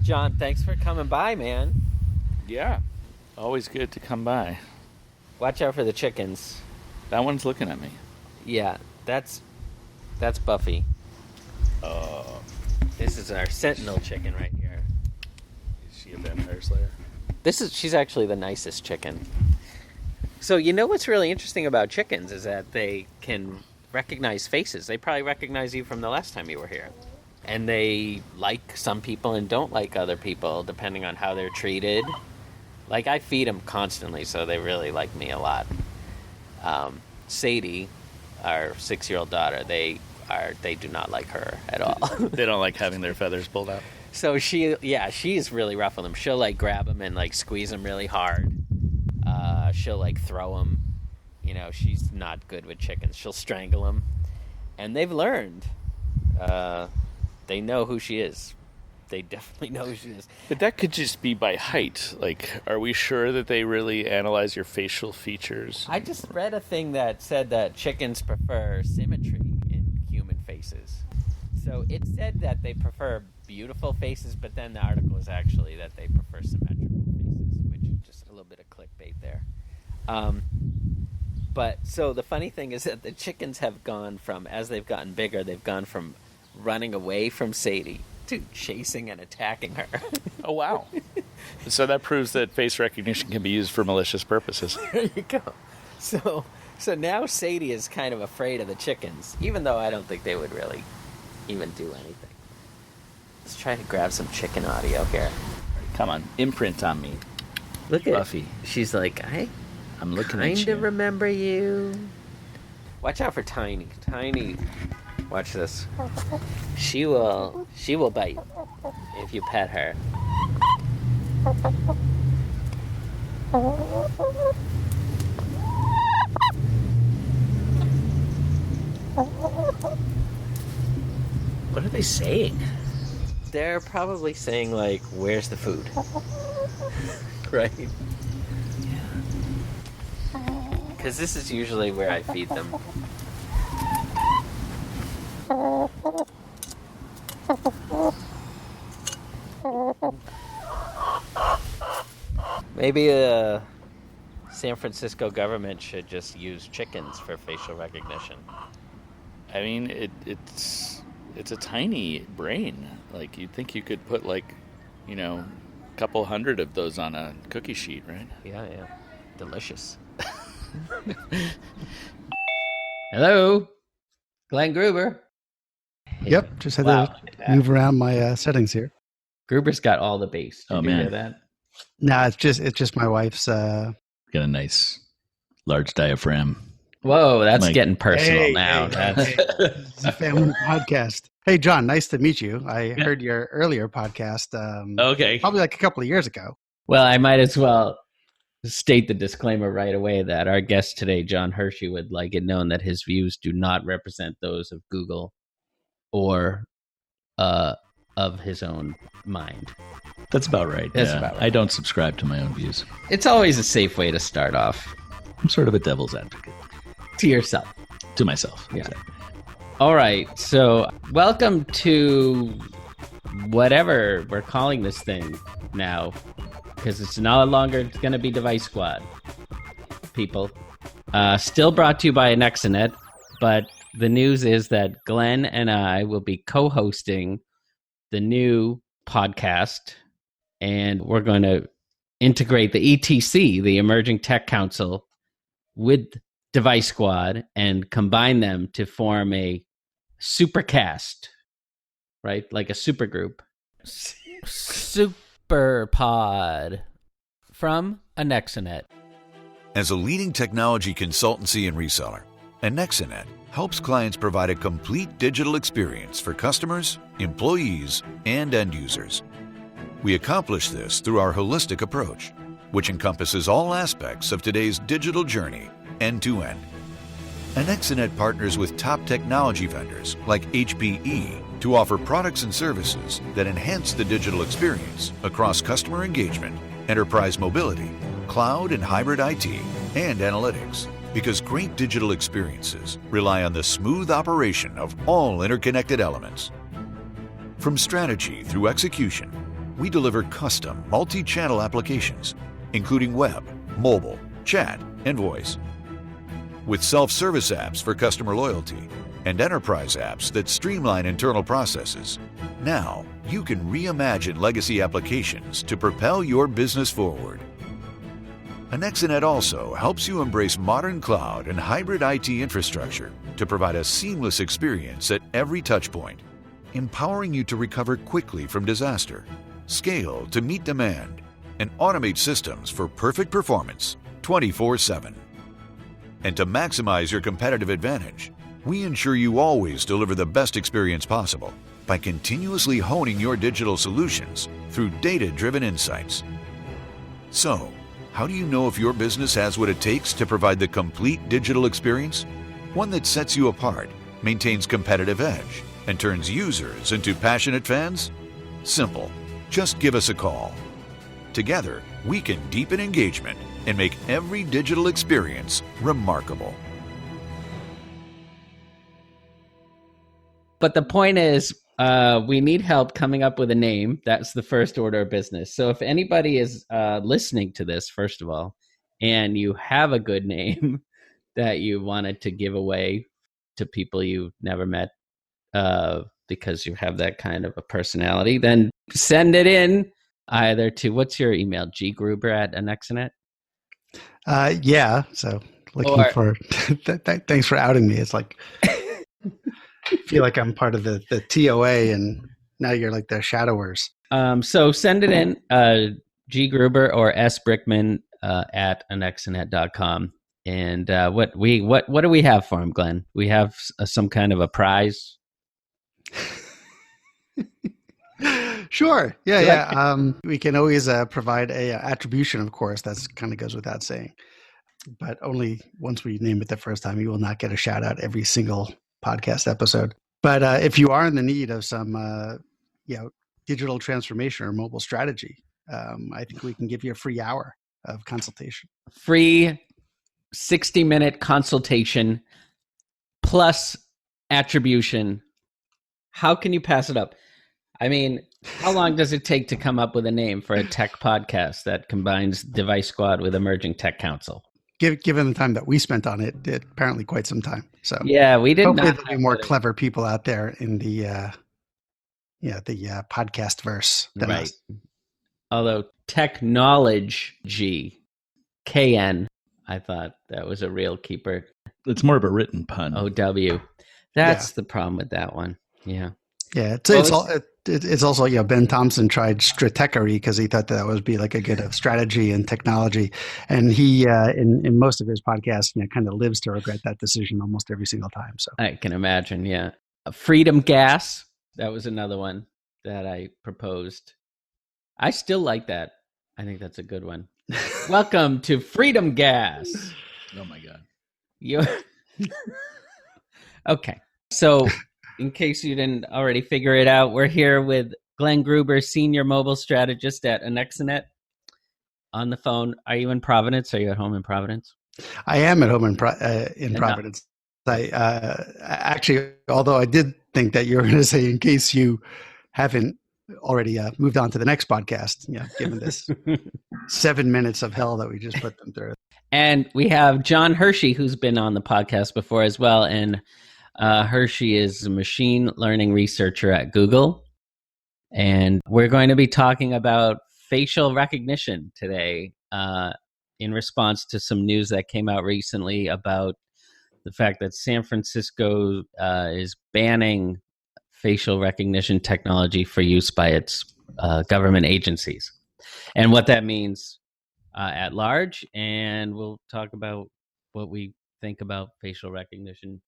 John, thanks for coming by, man. Yeah, always good to come by. Watch out for the chickens. That one's looking at me. Yeah, that's Buffy. This is our sentinel chicken right here. Is she a vampire slayer? She's actually the nicest chicken. So you know what's really interesting about chickens is that they can recognize faces. They probably recognize you from the last time you were here. And they like some people and don't like other people depending on how they're treated. Like, I feed them constantly, so they really like me a lot. Sadie, our 6-year-old daughter, they do not like her at all. They don't like having their feathers pulled out. So she's really rough with them. She'll like grab them and like squeeze them really hard. She'll like throw them. You know, she's not good with chickens. She'll strangle them. And they've learned. They know who she is. They definitely know who she is. But that could just be by height. Like, are we sure that they really analyze your facial features? I just read a thing that said that chickens prefer symmetry in human faces. So it said that they prefer beautiful faces, but then the article is actually that they prefer symmetrical faces, which is just a little bit of clickbait there. But so the funny thing is that the chickens have gone from, as they've gotten bigger, they've gone from running away from Sadie to chasing and attacking her. Oh, wow. So that proves that face recognition can be used for malicious purposes. There you go. So now Sadie is kind of afraid of the chickens, even though I don't think they would really even do anything. Let's try to grab some chicken audio here. Come on, imprint on me. Look at Buffy. She's like, I'm looking at you. kind of remember you. Watch out for Tiny. Tiny, watch this. She will bite if you pet her. What are they saying? They're probably saying, like, where's the food? Right? Because this is usually where I feed them. Maybe the San Francisco government should just use chickens for facial recognition. I mean, it's a tiny brain. Like, you'd think you could put, like, you know, a couple hundred of those on a cookie sheet, right? Yeah. Delicious. Hello? Glenn Gruber. Yep, just had to move around my settings here. Gruber's got all the bass. Did you hear that? No, it's just my wife's. Got a nice large diaphragm. Whoa, that's getting personal now. It's a family podcast. Hey, John, nice to meet you. I heard your earlier podcast. Okay. Probably like a couple of years ago. Well, I might as well state the disclaimer right away that our guest today, John Hershey, would like it known that his views do not represent those of Google or of his own mind. That's about right. That's about right. I don't subscribe to my own views. It's always a safe way to start off. I'm sort of a devil's advocate. To yourself. To myself. Yeah. Exactly. All right. So welcome to whatever we're calling this thing now, because it's no longer going to be Device Squad, people. Still brought to you by Anexinet, but the news is that Glenn and I will be co-hosting the new podcast, and we're going to integrate the ETC, the Emerging Tech Council, with Device Squad and combine them to form a supercast, right? Like a supergroup. Superpod from Anexinet. As a leading technology consultancy and reseller, Anexinet helps clients provide a complete digital experience for customers, employees, and end users. We accomplish this through our holistic approach, which encompasses all aspects of today's digital journey, end-to-end. Anexinet partners with top technology vendors like HPE to offer products and services that enhance the digital experience across customer engagement, enterprise mobility, cloud and hybrid IT, and analytics. Because great digital experiences rely on the smooth operation of all interconnected elements. From strategy through execution, we deliver custom multi-channel applications, including web, mobile, chat, and voice. With self-service apps for customer loyalty and enterprise apps that streamline internal processes, now you can reimagine legacy applications to propel your business forward. Anexinet also helps you embrace modern cloud and hybrid IT infrastructure to provide a seamless experience at every touchpoint, empowering you to recover quickly from disaster, scale to meet demand, and automate systems for perfect performance 24/7. And to maximize your competitive advantage, we ensure you always deliver the best experience possible by continuously honing your digital solutions through data-driven insights. So, how do you know if your business has what it takes to provide the complete digital experience? One that sets you apart, maintains competitive edge, and turns users into passionate fans? Simple. Just give us a call. Together, we can deepen engagement and make every digital experience remarkable. But the point is, we need help coming up with a name. That's the first order of business. So if anybody is listening to this, first of all, and you have a good name that you wanted to give away to people you've never met because you have that kind of a personality, then send it in either to, what's your email, ggruber@anexinet? Yeah. So looking for, thanks for outing me. It's like, I feel like I'm part of the TOA and now you're like the shadowers. So send it in, ggruber or sbrickman at anexinet.com. And what do we have for him, Glenn? We have some kind of a prize. Sure. Yeah. We can always provide a attribution, of course. That's kind of goes without saying. But only once we name it the first time, you will not get a shout out every single podcast episode. But if you are in the need of some, digital transformation or mobile strategy, I think we can give you a free hour of consultation. Free 60-minute consultation plus attribution. How can you pass it up? I mean, how long does it take to come up with a name for a tech podcast that combines Device Squad with Emerging Tech Council? Given the time that we spent on it, apparently quite some time. So yeah, we did hopefully not. There'll be more clever people out there in the podcast verse than us. Although technology, KN, I thought that was a real keeper. It's more of a written pun. OW. That's the problem with that one. Yeah. Yeah. It's also, Ben Thompson tried stratechery because he thought that would be like a good strategy and technology. And he, in most of his podcasts, kind of lives to regret that decision almost every single time. So I can imagine. Yeah. Freedom Gas. That was another one that I proposed. I still like that. I think that's a good one. Welcome to Freedom Gas. Oh my God. Okay. So in case you didn't already figure it out, we're here with Glenn Gruber, Senior Mobile Strategist at Anexinet, on the phone. Are you in Providence? Are you at home in Providence? I am at home in Providence. I actually, although I did think that you were going to say, in case you haven't already moved on to the next podcast, given this 7 minutes of hell that we just put them through. And we have John Hershey, who's been on the podcast before as well. And Hershey is a machine learning researcher at Google. And we're going to be talking about facial recognition today in response to some news that came out recently about the fact that San Francisco is banning facial recognition technology for use by its government agencies and what that means at large. And we'll talk about what we think about facial recognition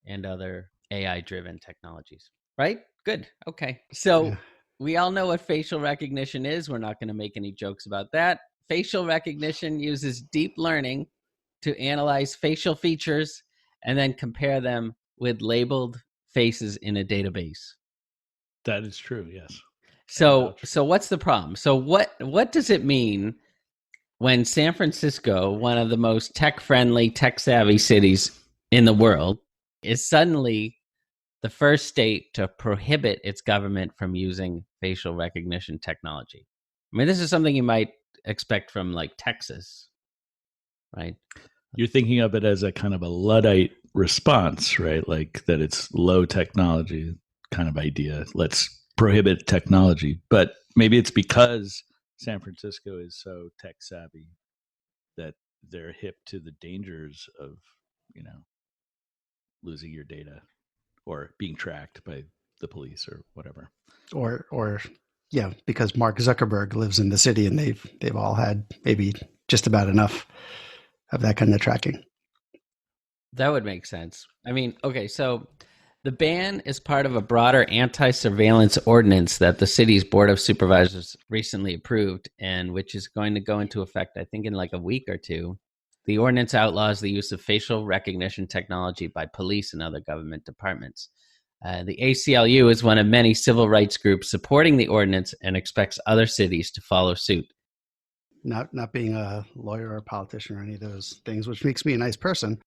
and other AI-driven technologies. Right? Good. Okay. So we all know what facial recognition is. We're not going to make any jokes about that. Facial recognition uses deep learning to analyze facial features and then compare them with labeled faces in a database. That is true, yes. So what's the problem? So what does it mean when San Francisco, one of the most tech-friendly, tech-savvy cities in the world, is suddenly the first state to prohibit its government from using facial recognition technology. I mean, this is something you might expect from like Texas, right? You're thinking of it as a kind of a Luddite response, right? Like that it's low technology kind of idea. Let's prohibit technology. But maybe it's because San Francisco is so tech savvy that they're hip to the dangers of, losing your data or being tracked by the police or whatever. Or yeah, because Mark Zuckerberg lives in the city and they've all had maybe just about enough of that kind of tracking. That would make sense. I mean, okay, so the ban is part of a broader anti-surveillance ordinance that the city's Board of Supervisors recently approved, and which is going to go into effect, I think, in like a week or two. The ordinance outlaws the use of facial recognition technology by police and other government departments. The ACLU is one of many civil rights groups supporting the ordinance and expects other cities to follow suit. Not being a lawyer or a politician or any of those things, which makes me a nice person.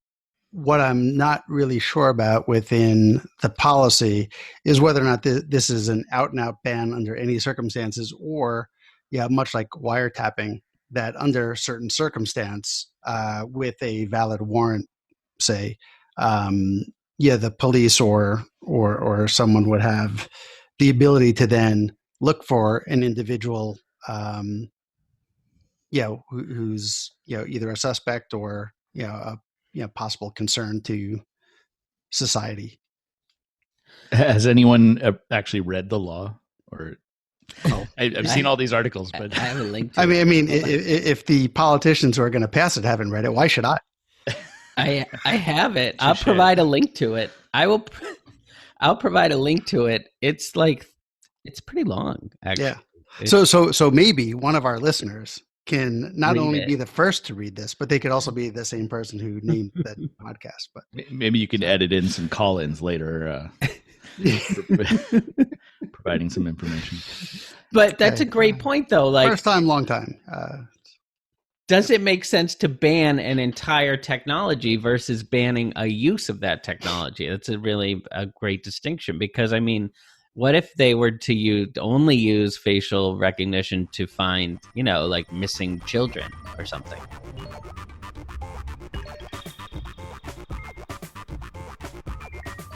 What I'm not really sure about within the policy is whether or not this is an out-and-out ban under any circumstances, or, much like wiretapping, that under certain circumstance, with a valid warrant, say, the police or someone would have the ability to then look for an individual, who's either a suspect or a possible concern to society. Has anyone actually read the law? Or Oh, I've seen all these articles, but I have a link to I mean, if the politicians who are going to pass it haven't read it, why should I? I have it. I'll provide a link to it. I'll provide a link to it. It's pretty long, actually. Yeah. So maybe one of our listeners can not read only it. be the first to read this, but they could also be the same person who named that podcast. But maybe you can edit in some call-ins later, providing some information. But that's a great point, though. Like, first time, long time. does it make sense to ban an entire technology versus banning a use of that technology? That's a great distinction, because, I mean, what if they were to only use facial recognition to find, like missing children or something?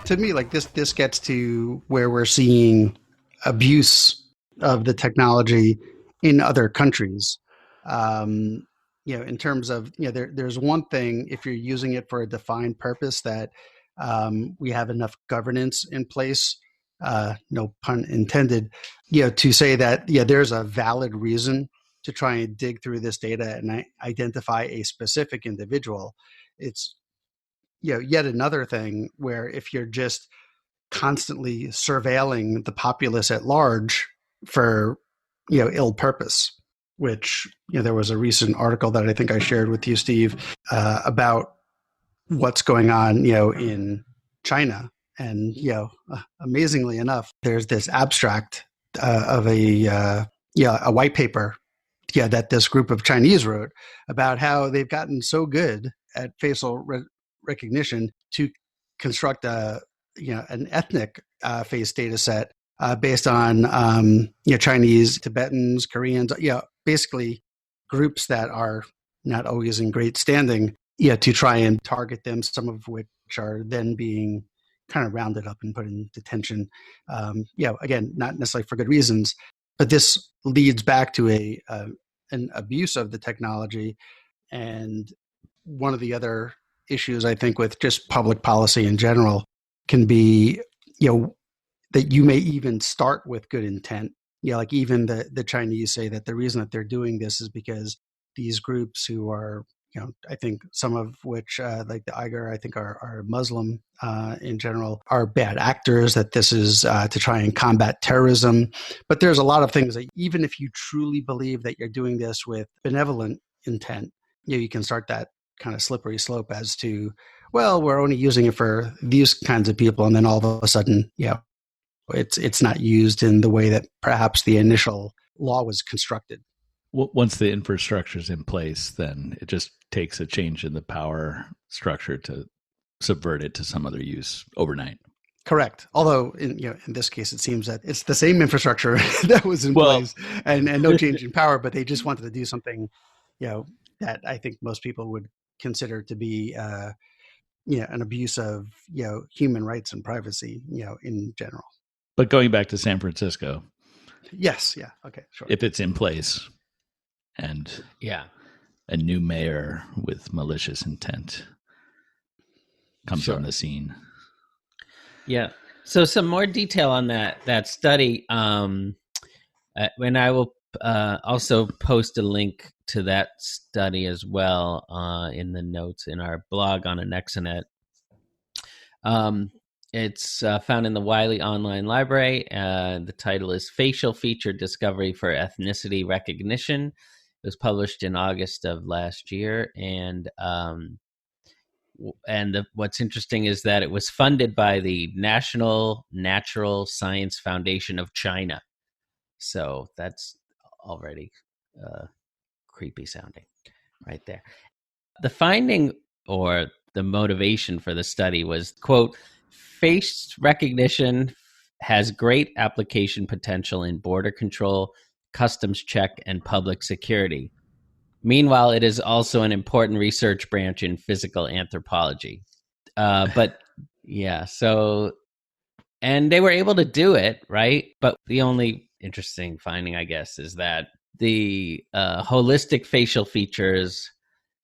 To me, like this gets to where we're seeing abuse of the technology in other countries. In terms of, there's one thing if you're using it for a defined purpose that we have enough governance in place, no pun intended, to say that, there's a valid reason to try and dig through this data and identify a specific individual. It's, yet another thing where if you're just constantly surveilling the populace at large for, ill purpose, which, there was a recent article that I think I shared with you, Steve, about what's going on, in China. And, amazingly enough, there's this abstract of a white paper, that this group of Chinese wrote about how they've gotten so good at facial recognition to construct an ethnic face data set based on Chinese, Tibetans, Koreans, basically groups that are not always in great standing, to try and target them, some of which are then being kind of rounded up and put in detention. Again, not necessarily for good reasons, but this leads back to an abuse of the technology. And one of the other issues, I think, with just public policy in general can be, that you may even start with good intent. Like even the Chinese say that the reason that they're doing this is because these groups who are, I think some of which, like the Uyghur, I think are Muslim in general, are bad actors, that this is to try and combat terrorism. But there's a lot of things that even if you truly believe that you're doing this with benevolent intent, you can start that kind of slippery slope as to, well, we're only using it for these kinds of people. And then all of a sudden, it's not used in the way that perhaps the initial law was constructed. Once the infrastructure is in place, then it just takes a change in the power structure to subvert it to some other use overnight. Correct. Although in this case, it seems that it's the same infrastructure that was in place and no change in power, but they just wanted to do something, that I think most people would consider to be, an abuse of, human rights and privacy, in general. But going back to San Francisco. Yes. Yeah. Okay. Sure. If it's in place and a new mayor with malicious intent comes on the scene. Yeah. So some more detail on that study. And I will also post a link to that study as well in the notes in our blog on Anexinet. It's found in the Wiley Online Library. The title is Facial Feature Discovery for Ethnicity Recognition. It was published in August of last year. And what's interesting is that it was funded by the National Natural Science Foundation of China. So that's already creepy sounding right there. The finding or the motivation for the study was, quote, face recognition has great application potential in border control, customs check, and public security. Meanwhile, it is also an important research branch in physical anthropology. And they were able to do it, right? But the only interesting finding, I guess, is that the holistic facial features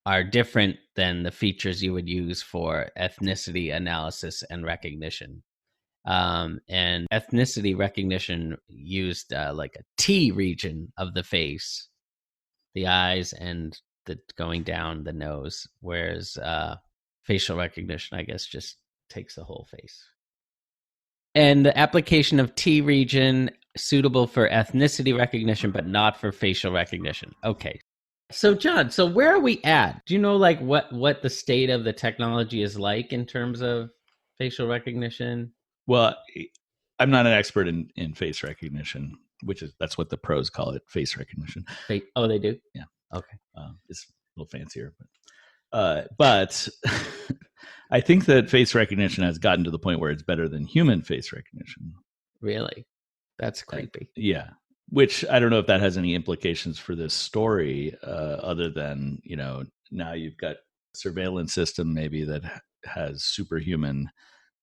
are different than the features you would use for ethnicity analysis and recognition. And ethnicity recognition used like a T region of the face, the eyes and the going down the nose, whereas facial recognition, I guess, just takes the whole face. And the application of T region suitable for ethnicity recognition, but not for facial recognition. Okay. So John, where are we at? Do you know like what the state of the technology is like in terms of facial recognition? Well, I'm not an expert in face recognition, that's what the pros call it, face recognition. Oh, they do? Yeah. Okay. It's a little fancier, but I think that face recognition has gotten to the point where it's better than human face recognition. Really? That's creepy. Yeah. Which I don't know if that has any implications for this story, other than, now you've got a surveillance system maybe that has superhuman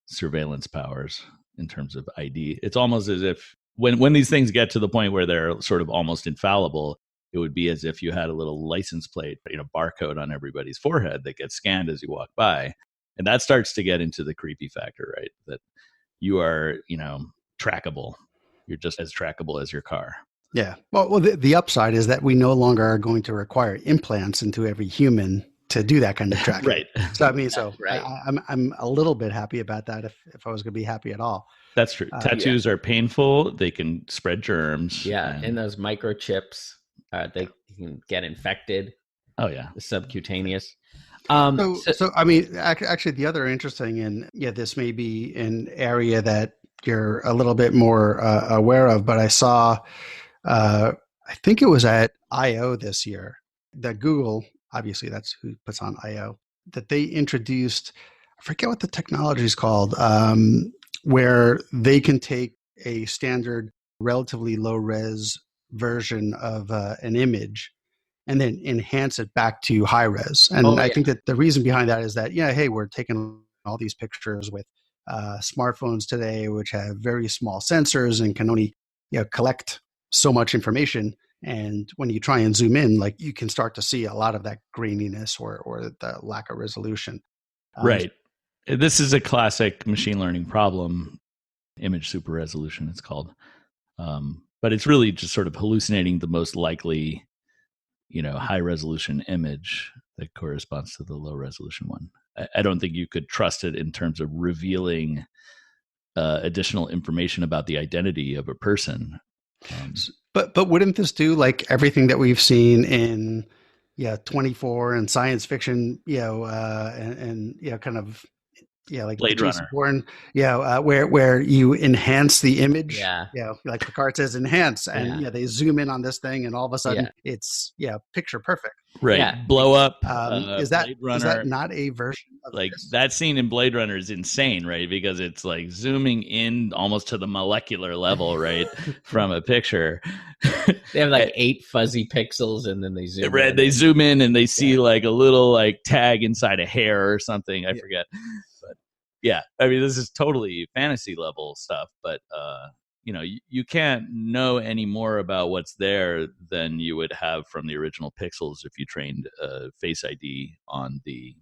surveillance powers in terms of ID. It's almost as if when these things get to the point where they're sort of almost infallible, it would be as if you had a little license plate, barcode on everybody's forehead that gets scanned as you walk by. And that starts to get into the creepy factor, right? That you are, trackable. You're just as trackable as your car. Yeah. Well, the upside is that we no longer are going to require implants into every human to do that kind of tracking. Right. So, right. I'm a little bit happy about that if I was going to be happy at all. That's true. Tattoos are painful. They can spread germs. Yeah. And those microchips, they can get infected. Oh, yeah. Subcutaneous. Actually, the other interesting, and this may be an area that you're a little bit more aware of, but I saw, I think it was at I/O this year, that Google, obviously that's who puts on I/O, that they introduced, I forget what the technology is called, where they can take a standard, relatively low res version of an image and then enhance it back to high res. And I think that the reason behind that is that, hey, we're taking all these pictures with smartphones today, which have very small sensors and can only collect so much information. And when you try and zoom in, like you can start to see a lot of that graininess or the lack of resolution. Right. This is a classic machine learning problem, image super resolution it's called. But it's really just sort of hallucinating the most likely, high resolution image that corresponds to the low resolution one. I don't think you could trust it in terms of revealing additional information about the identity of a person. But wouldn't this do like everything that we've seen in 24 and science fiction, and kind of Yeah, like Blade Jason Runner. Bourne. Yeah, where you enhance the image. Yeah. Yeah, like Picard says, enhance, and they zoom in on this thing, and all of a sudden it's picture perfect. Right. Yeah. Blow up. Is that Blade Runner. not a version of Like this? that scene in Blade Runner is insane, right? Because it's like zooming in almost to the molecular level, right, from a picture. They have like 8 fuzzy pixels, and then they zoom in. They zoom in and they see like a little like tag inside a hair or something. I forget. But yeah, I mean, this is totally fantasy level stuff, but you can't know any more about what's there than you would have from the original pixels if you trained Face ID on the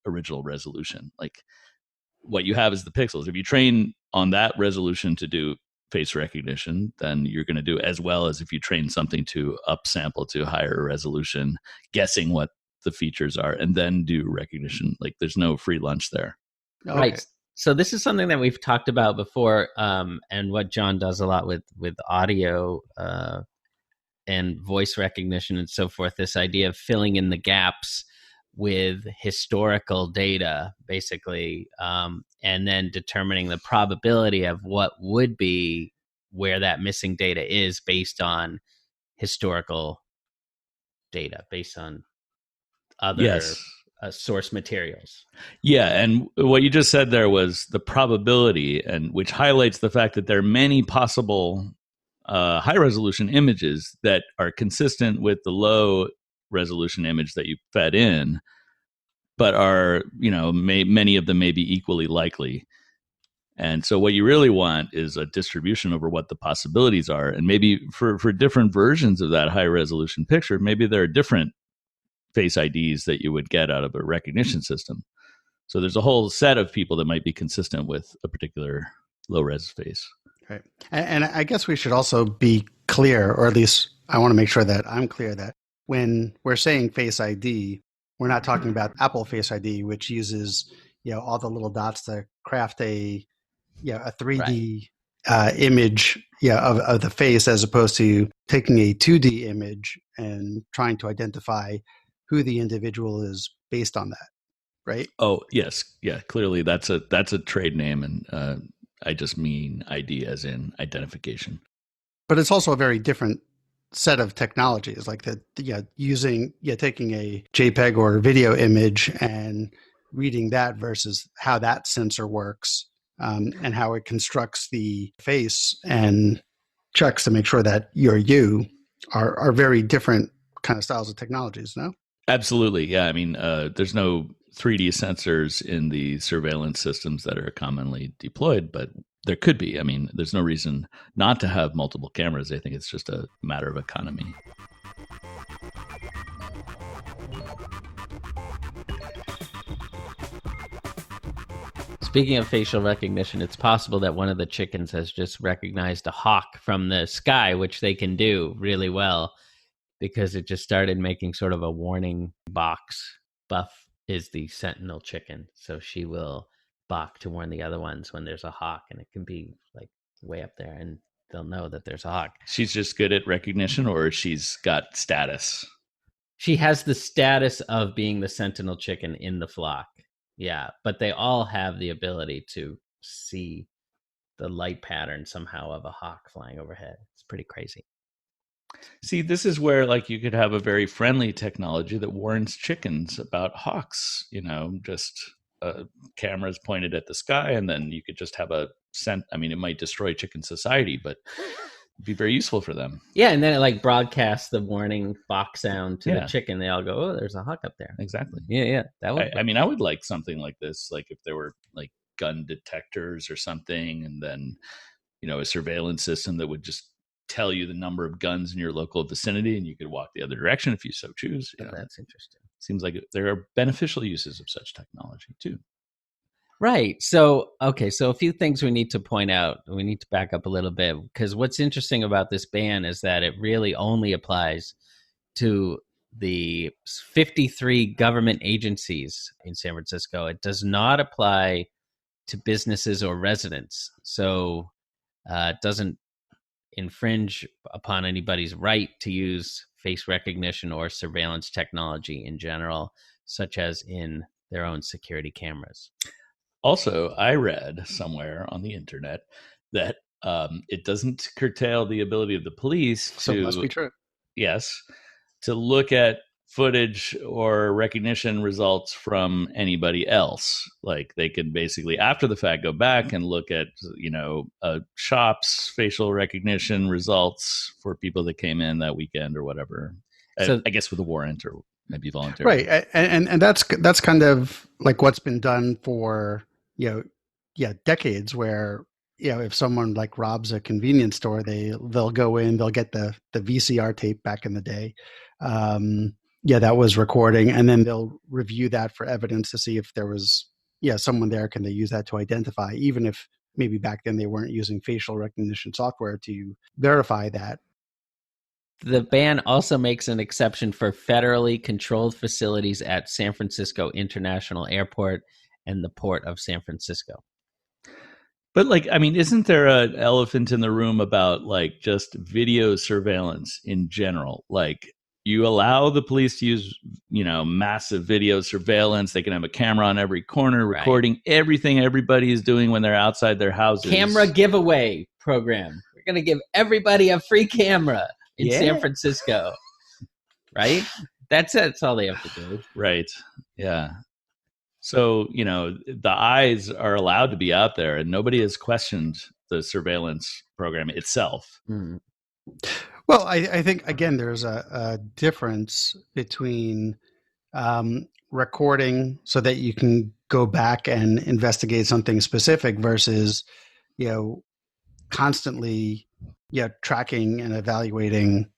original resolution. Like what you have is the pixels. If you train on that resolution to do face recognition, then you're going to do as well as if you train something to upsample to higher resolution, guessing what the features are, and then do recognition. Like there's no free lunch there. Okay. Right. So this is something that we've talked about before, and what John does a lot with audio and voice recognition and so forth, this idea of filling in the gaps with historical data, basically, and then determining the probability of what would be where that missing data is based on historical data, based on other source materials. Yeah, and what you just said there was the probability, and which highlights the fact that there are many possible high resolution images that are consistent with the low resolution image that you fed in, but are many of them may be equally likely. And so what you really want is a distribution over what the possibilities are, and maybe for different versions of that high resolution picture, maybe there are different face IDs that you would get out of a recognition system. So there's a whole set of people that might be consistent with a particular low-res face. Right. And I guess we should also be clear, or at least I want to make sure that I'm clear, that when we're saying Face ID, we're not talking about Apple Face ID, which uses all the little dots to craft a 3D image of the face, as opposed to taking a 2D image and trying to identify who the individual is based on that, right? Oh, yes. Yeah, clearly that's a trade name, and I just mean ID as in identification. But it's also a very different set of technologies, like taking a JPEG or video image and reading that versus how that sensor works, and how it constructs the face and checks to make sure that you are very different kind of styles of technologies, no? Absolutely. Yeah. I mean, there's no 3D sensors in the surveillance systems that are commonly deployed, but there could be. I mean, there's no reason not to have multiple cameras. I think it's just a matter of economy. Speaking of facial recognition, it's possible that one of the chickens has just recognized a hawk from the sky, which they can do really well, because it just started making sort of a warning box. Buff is the sentinel chicken, so she will bark to warn the other ones when there's a hawk, and it can be like way up there, and they'll know that there's a hawk. She's just good at recognition, or she's got status? She has the status of being the sentinel chicken in the flock. Yeah, but they all have the ability to see the light pattern somehow of a hawk flying overhead. It's pretty crazy. See, this is where like you could have a very friendly technology that warns chickens about hawks, just cameras pointed at the sky, and then you could just have a scent. I mean, it might destroy chicken society, but it'd be very useful for them. Yeah, and then it like broadcasts the warning hawk sound to the chicken. They all go, "Oh, there's a hawk up there." Exactly. Yeah. That would. I mean, I would like something like this, like if there were like gun detectors or something, and then a surveillance system that would just tell you the number of guns in your local vicinity, and you could walk the other direction if you so choose. That's interesting. Seems like there are beneficial uses of such technology too. Right. So a few things we need to point out. We need to back up a little bit, because what's interesting about this ban is that it really only applies to the 53 government agencies in San Francisco. It does not apply to businesses or residents. So it doesn't infringe upon anybody's right to use face recognition or surveillance technology in general, such as in their own security cameras. Also, I read somewhere on the internet that it doesn't curtail the ability of the police So it must to, be true. yes, to look at footage or recognition results from anybody else. Like they could basically, after the fact, go back and look at, shop's facial recognition results for people that came in that weekend or whatever. So I guess with a warrant or maybe voluntarily. Right. And that's kind of like what's been done for, decades, where, if someone like robs a convenience store, they'll go in, they'll get the VCR tape back in the day. That was recording, and then they'll review that for evidence to see if there was, someone there. Can they use that to identify, even if maybe back then they weren't using facial recognition software to verify that. the ban also makes an exception for federally controlled facilities at San Francisco International Airport and the Port of San Francisco. But isn't there an elephant in the room about just video surveillance in general? Like you allow the police to use, massive video surveillance. They can have a camera on every corner recording everything everybody is doing when they're outside their houses. Camera giveaway program. We're going to give everybody a free camera in San Francisco. Right? That's all they have to do. Right. Yeah. So, the eyes are allowed to be out there and nobody has questioned the surveillance program itself. Mm. Well, I think, again, there's a difference between recording so that you can go back and investigate something specific versus, constantly, tracking and evaluating,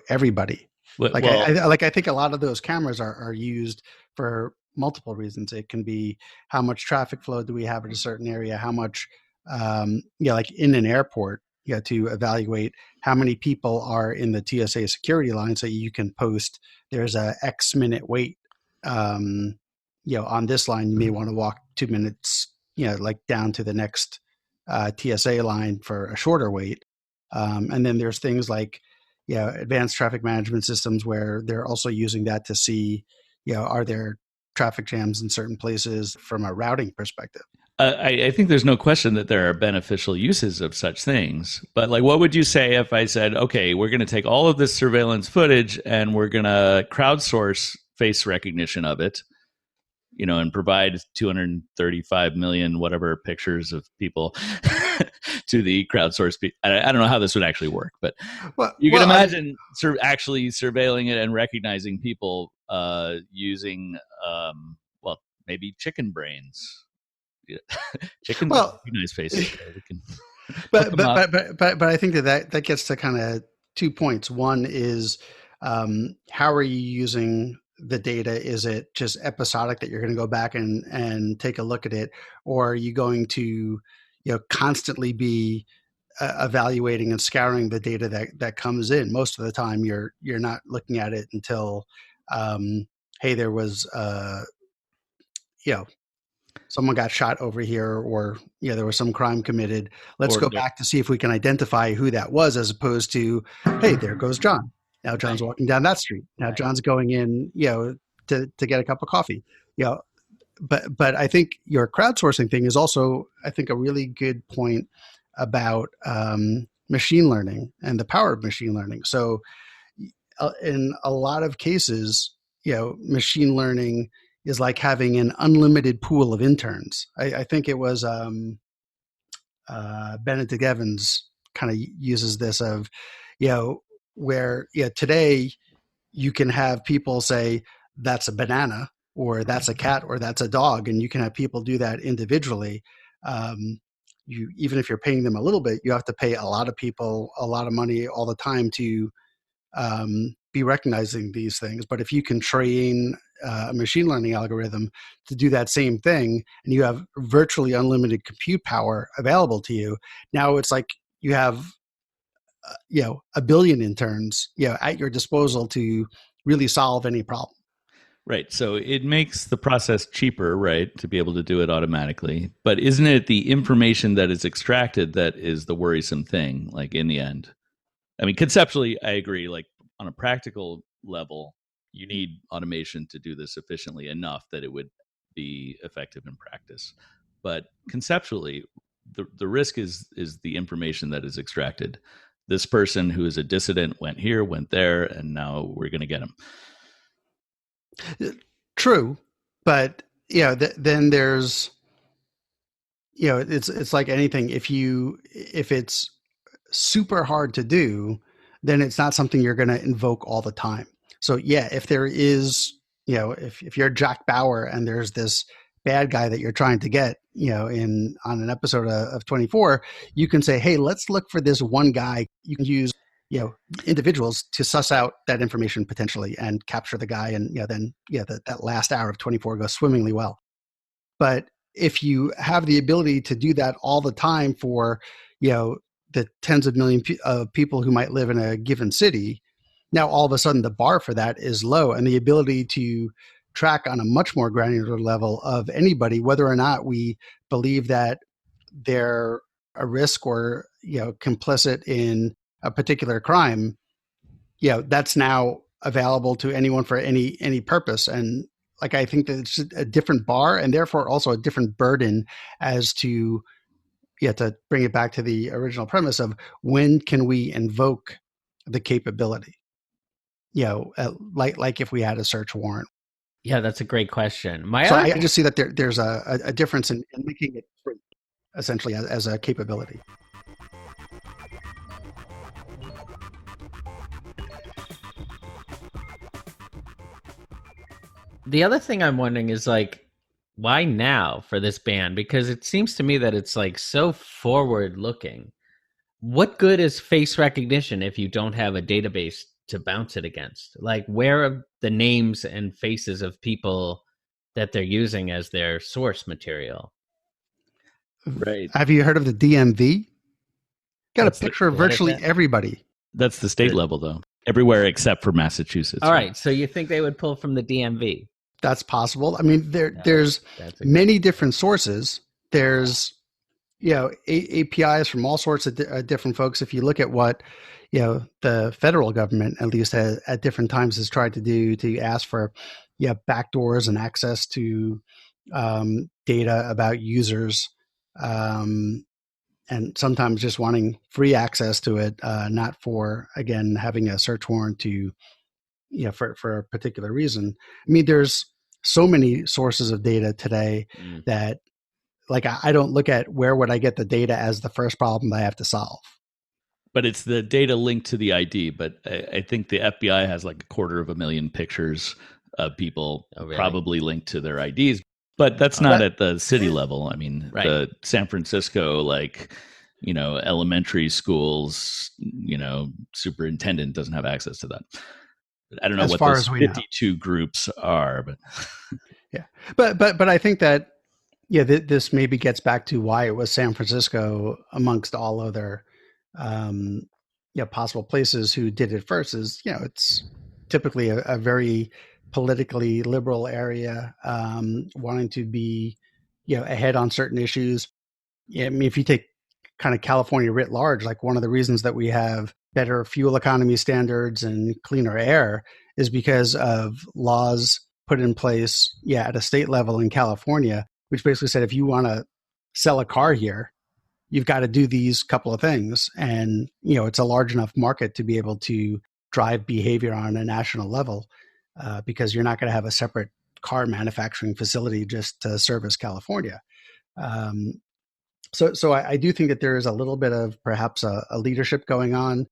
everybody. I think a lot of those cameras are used for multiple reasons. It can be how much traffic flow do we have in a certain area, how much, like in an airport, to evaluate how many people are in the TSA security line, so you can post there's a X minute wait. On this line, you may want to walk 2 minutes, like down to the next TSA line for a shorter wait. And then there's things like, advanced traffic management systems where they're also using that to see, are there traffic jams in certain places from a routing perspective. I think there's no question that there are beneficial uses of such things. But what would you say if I said, okay, we're going to take all of this surveillance footage and we're going to crowdsource face recognition of it, and provide 235 million whatever pictures of people to the crowdsourced people. I don't know how this would actually work, but you can imagine actually surveilling it and recognizing people using, maybe chicken brains. Chicken recognize faces. But I think that gets to kind of 2 points. One is, how are you using the data? Is it just episodic that you're going to go back and take a look at it, or are you going to, constantly be evaluating and scouring the data that comes in? Most of the time, you're not looking at it until, hey, there was, someone got shot over here, or there was some crime committed. Let's go back to see if we can identify who that was, as opposed to, hey, there goes John. Now John's walking down that street. Now John's going in, to get a cup of coffee. But I think your crowdsourcing thing is also, I think, a really good point about machine learning and the power of machine learning. So in a lot of cases, machine learning is like having an unlimited pool of interns. I think it was Benedict Evans kind of uses this of, where today you can have people say that's a banana, or that's a cat, or that's a dog, and you can have people do that individually. Even if you're paying them a little bit, you have to pay a lot of people a lot of money all the time to be recognizing these things. But if you can train a machine learning algorithm to do that same thing, and you have virtually unlimited compute power available to you, now it's like you have, a billion interns, at your disposal to really solve any problem. Right. So it makes the process cheaper, right, to be able to do it automatically. But isn't it the information that is extracted that is the worrisome thing, in the end? I mean, conceptually, I agree. On a practical level, you need automation to do this efficiently enough that it would be effective in practice. But conceptually, the risk is the information that is extracted. This person who is a dissident went here, went there, and now we're going to get him. True, but then there's it's like anything. If it's super hard to do, then it's not something you're going to invoke all the time. So yeah, if there is, if you're Jack Bauer and there's this bad guy that you're trying to get, on an episode of 24, you can say, hey, let's look for this one guy. You can use, individuals to suss out that information potentially and capture the guy. And then that last hour of 24 goes swimmingly well. But if you have the ability to do that all the time for, the tens of millions of people who might live in a given city, now all of a sudden the bar for that is low, and the ability to track on a much more granular level of anybody, whether or not we believe that they're a risk or complicit in a particular crime, that's now available to anyone for any purpose. And like, I think that it's a different bar and therefore also a different burden as to to bring it back to the original premise of when can we invoke the capability, like if we had a search warrant. Yeah, that's a great question. I just see that there's a difference in making it free, essentially, as a capability. The other thing I'm wondering is why now for this ban? Because it seems to me that it's so forward looking. What good is face recognition if you don't have a database to bounce it against? Where are the names and faces of people that they're using as their source material? Right. Have you heard of the DMV? Got a picture of virtually everybody. That's the state level, though. Everywhere except for Massachusetts. All right. So you think they would pull from the DMV? That's possible. I mean, there's many different sources. There's, APIs from all sorts of different folks. If you look at what, the federal government, at least at different times, has tried to do to ask for, backdoors and access to data about users, and sometimes just wanting free access to it, not for, again, having a search warrant to, for a particular reason. I mean, there's so many sources of data today that, I don't look at where would I get the data as the first problem I have to solve. But it's the data linked to the ID. But I think the FBI has 250,000 pictures of people probably linked to their IDs. But that's not at the city level. I mean, the San Francisco, elementary schools, superintendent doesn't have access to that. I don't know what those 52 groups are, but yeah, but I think that this maybe gets back to why it was San Francisco amongst all other possible places who did it first. Is it's typically a very politically liberal area, wanting to be ahead on certain issues. I mean, if you take kind of California writ large, one of the reasons that we have better fuel economy standards and cleaner air is because of laws put in place, at a state level in California, which basically said, if you want to sell a car here, you've got to do these couple of things. And, it's a large enough market to be able to drive behavior on a national level, because you're not going to have a separate car manufacturing facility just to service California. So I do think that there is a little bit of perhaps a leadership going on,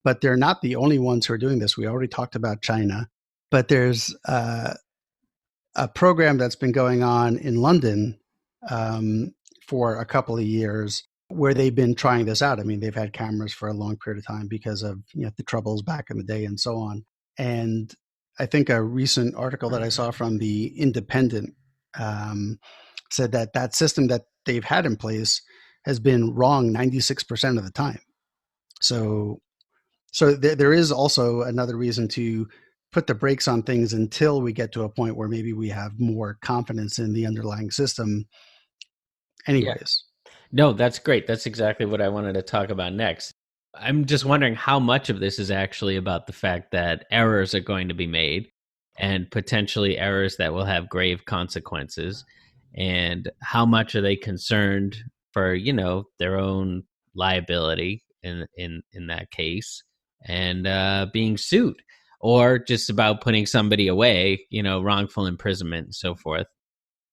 but they're not the only ones who are doing this. We already talked about China, but there's a program that's been going on in London for a couple of years where they've been trying this out. I mean, they've had cameras for a long period of time because of the troubles back in the day and so on. And I think a recent article that I saw from the Independent said that system that they've had in place has been wrong 96% of the time. So there is also another reason to put the brakes on things until we get to a point where maybe we have more confidence in the underlying system anyways. Yeah. No, that's great. That's exactly what I wanted to talk about next. I'm just wondering how much of this is actually about the fact that errors are going to be made and potentially errors that will have grave consequences. and how much are they concerned for, their own liability in that case, and being sued, or just about putting somebody away, wrongful imprisonment and so forth.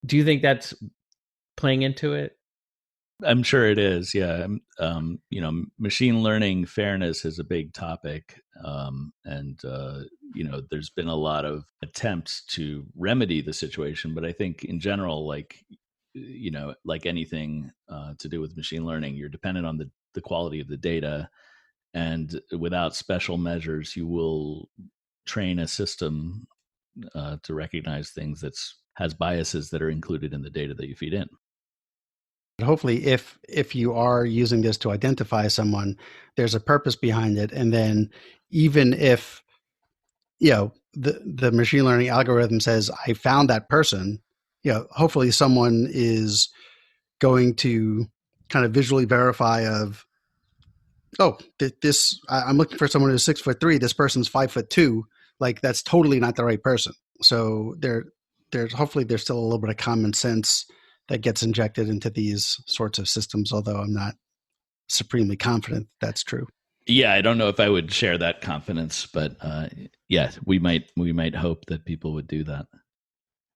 Do you think that's playing into it? I'm sure it is. Yeah. Machine learning fairness is a big topic. There's been a lot of attempts to remedy the situation, but I think in general, like anything to do with machine learning, you're dependent on the quality of the data, and without special measures, you will train a system to recognize things that has biases that are included in the data that you feed in. Hopefully, if you are using this to identify someone, there's a purpose behind it. And then even if, the machine learning algorithm says, I found that person, hopefully someone is going to kind of visually verify of, I'm looking for someone who's 6'3". This person's 5'2". Like, that's totally not the right person. So there's still a little bit of common sense that gets injected into these sorts of systems, although I'm not supremely confident that's true. Yeah, I don't know if I would share that confidence, but we might hope that people would do that.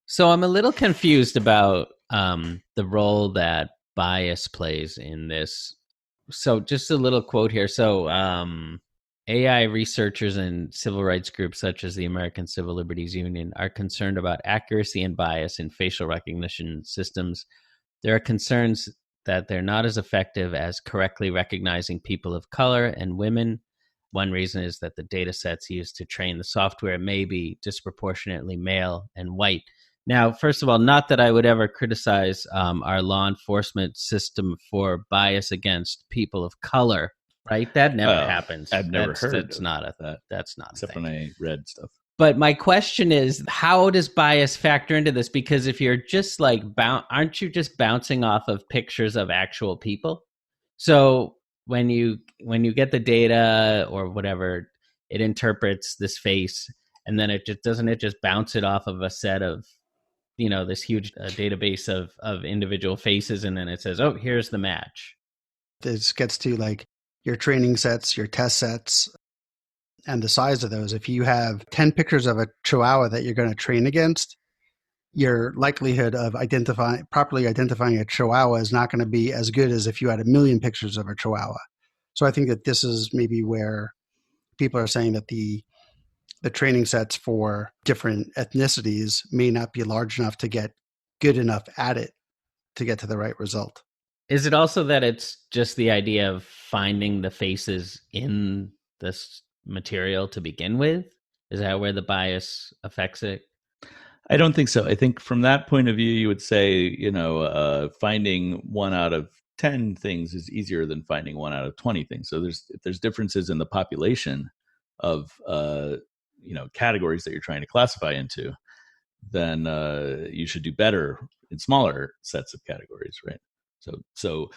So I'm a little confused about the role that bias plays in this. So just a little quote here. So AI researchers and civil rights groups such as the American Civil Liberties Union are concerned about accuracy and bias in facial recognition systems. There are concerns that they're not as effective as correctly recognizing people of color and women. One reason is that the data sets used to train the software may be disproportionately male and white. Now, first of all, not that I would ever criticize our law enforcement system for bias against people of color. Right, that never happens. I've never heard that's not a that. That's not except a thing. when I read stuff. But my question is, how does bias factor into this? Because if you're just like aren't you just bouncing off of pictures of actual people? So when you get the data or whatever, it interprets this face, and then it just bounce it off of a set of this huge database of individual faces, and then it says, oh, here's the match. This gets to like your training sets, your test sets, and the size of those. If you have 10 pictures of a Chihuahua that you're going to train against, your likelihood of properly identifying a Chihuahua is not going to be as good as if you had 1 million pictures of a Chihuahua. So I think that this is maybe where people are saying that the training sets for different ethnicities may not be large enough to get good enough at it to get to the right result. Is it also that it's just the idea of finding the faces in this material to begin with? Is that where the bias affects it? I don't think so. I think from that point of view, you would say, finding 1 out of 10 things is easier than finding 1 out of 20 things. So if there's differences in the population of, categories that you're trying to classify into, then you should do better in smaller sets of categories, right? So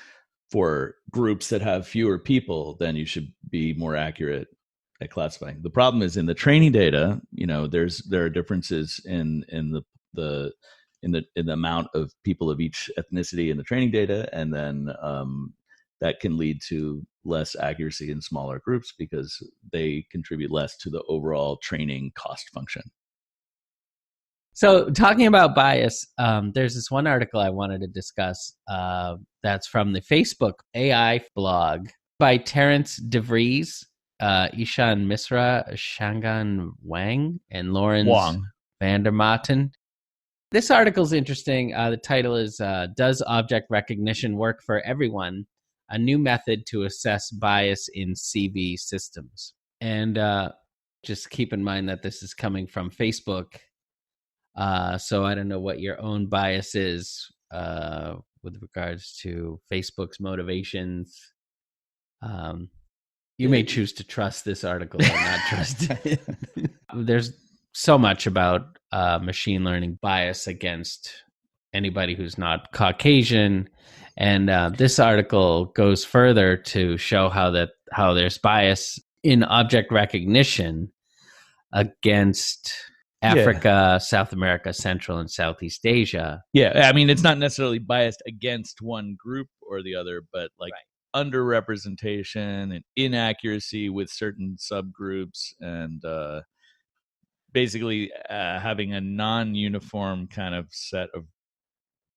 for groups that have fewer people, then you should be more accurate at classifying. The problem is in the training data, there are differences in the amount of people of each ethnicity in the training data, and then that can lead to less accuracy in smaller groups because they contribute less to the overall training cost function. So talking about bias, there's this one article I wanted to discuss that's from the Facebook AI blog by Terence DeVries, Ishan Misra, Shangan Wang, and Lawrence Vandermaten. This article is interesting. The title is, Does Object Recognition Work for Everyone? A New Method to Assess Bias in CV Systems. And just keep in mind that this is coming from Facebook. So I don't know what your own bias is with regards to Facebook's motivations. You may choose to trust this article or not trust it. There's so much about machine learning bias against anybody who's not Caucasian. And this article goes further to show how there's bias in object recognition against Africa, South America, Central and Southeast Asia. Yeah, I mean, it's not necessarily biased against one group or the other, but like underrepresentation and inaccuracy with certain subgroups, and basically having a non-uniform kind of set of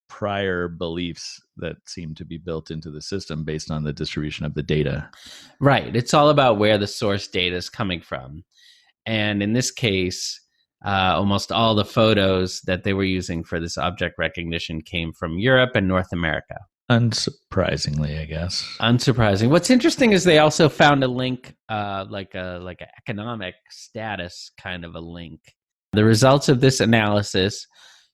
prior beliefs that seem to be built into the system based on the distribution of the data. Right. It's all about where the source data is coming from. And in this case, almost all the photos that they were using for this object recognition came from Europe and North America. Unsurprisingly, I guess. Unsurprising. What's interesting is they also found a link, like an economic status kind of a link. The results of this analysis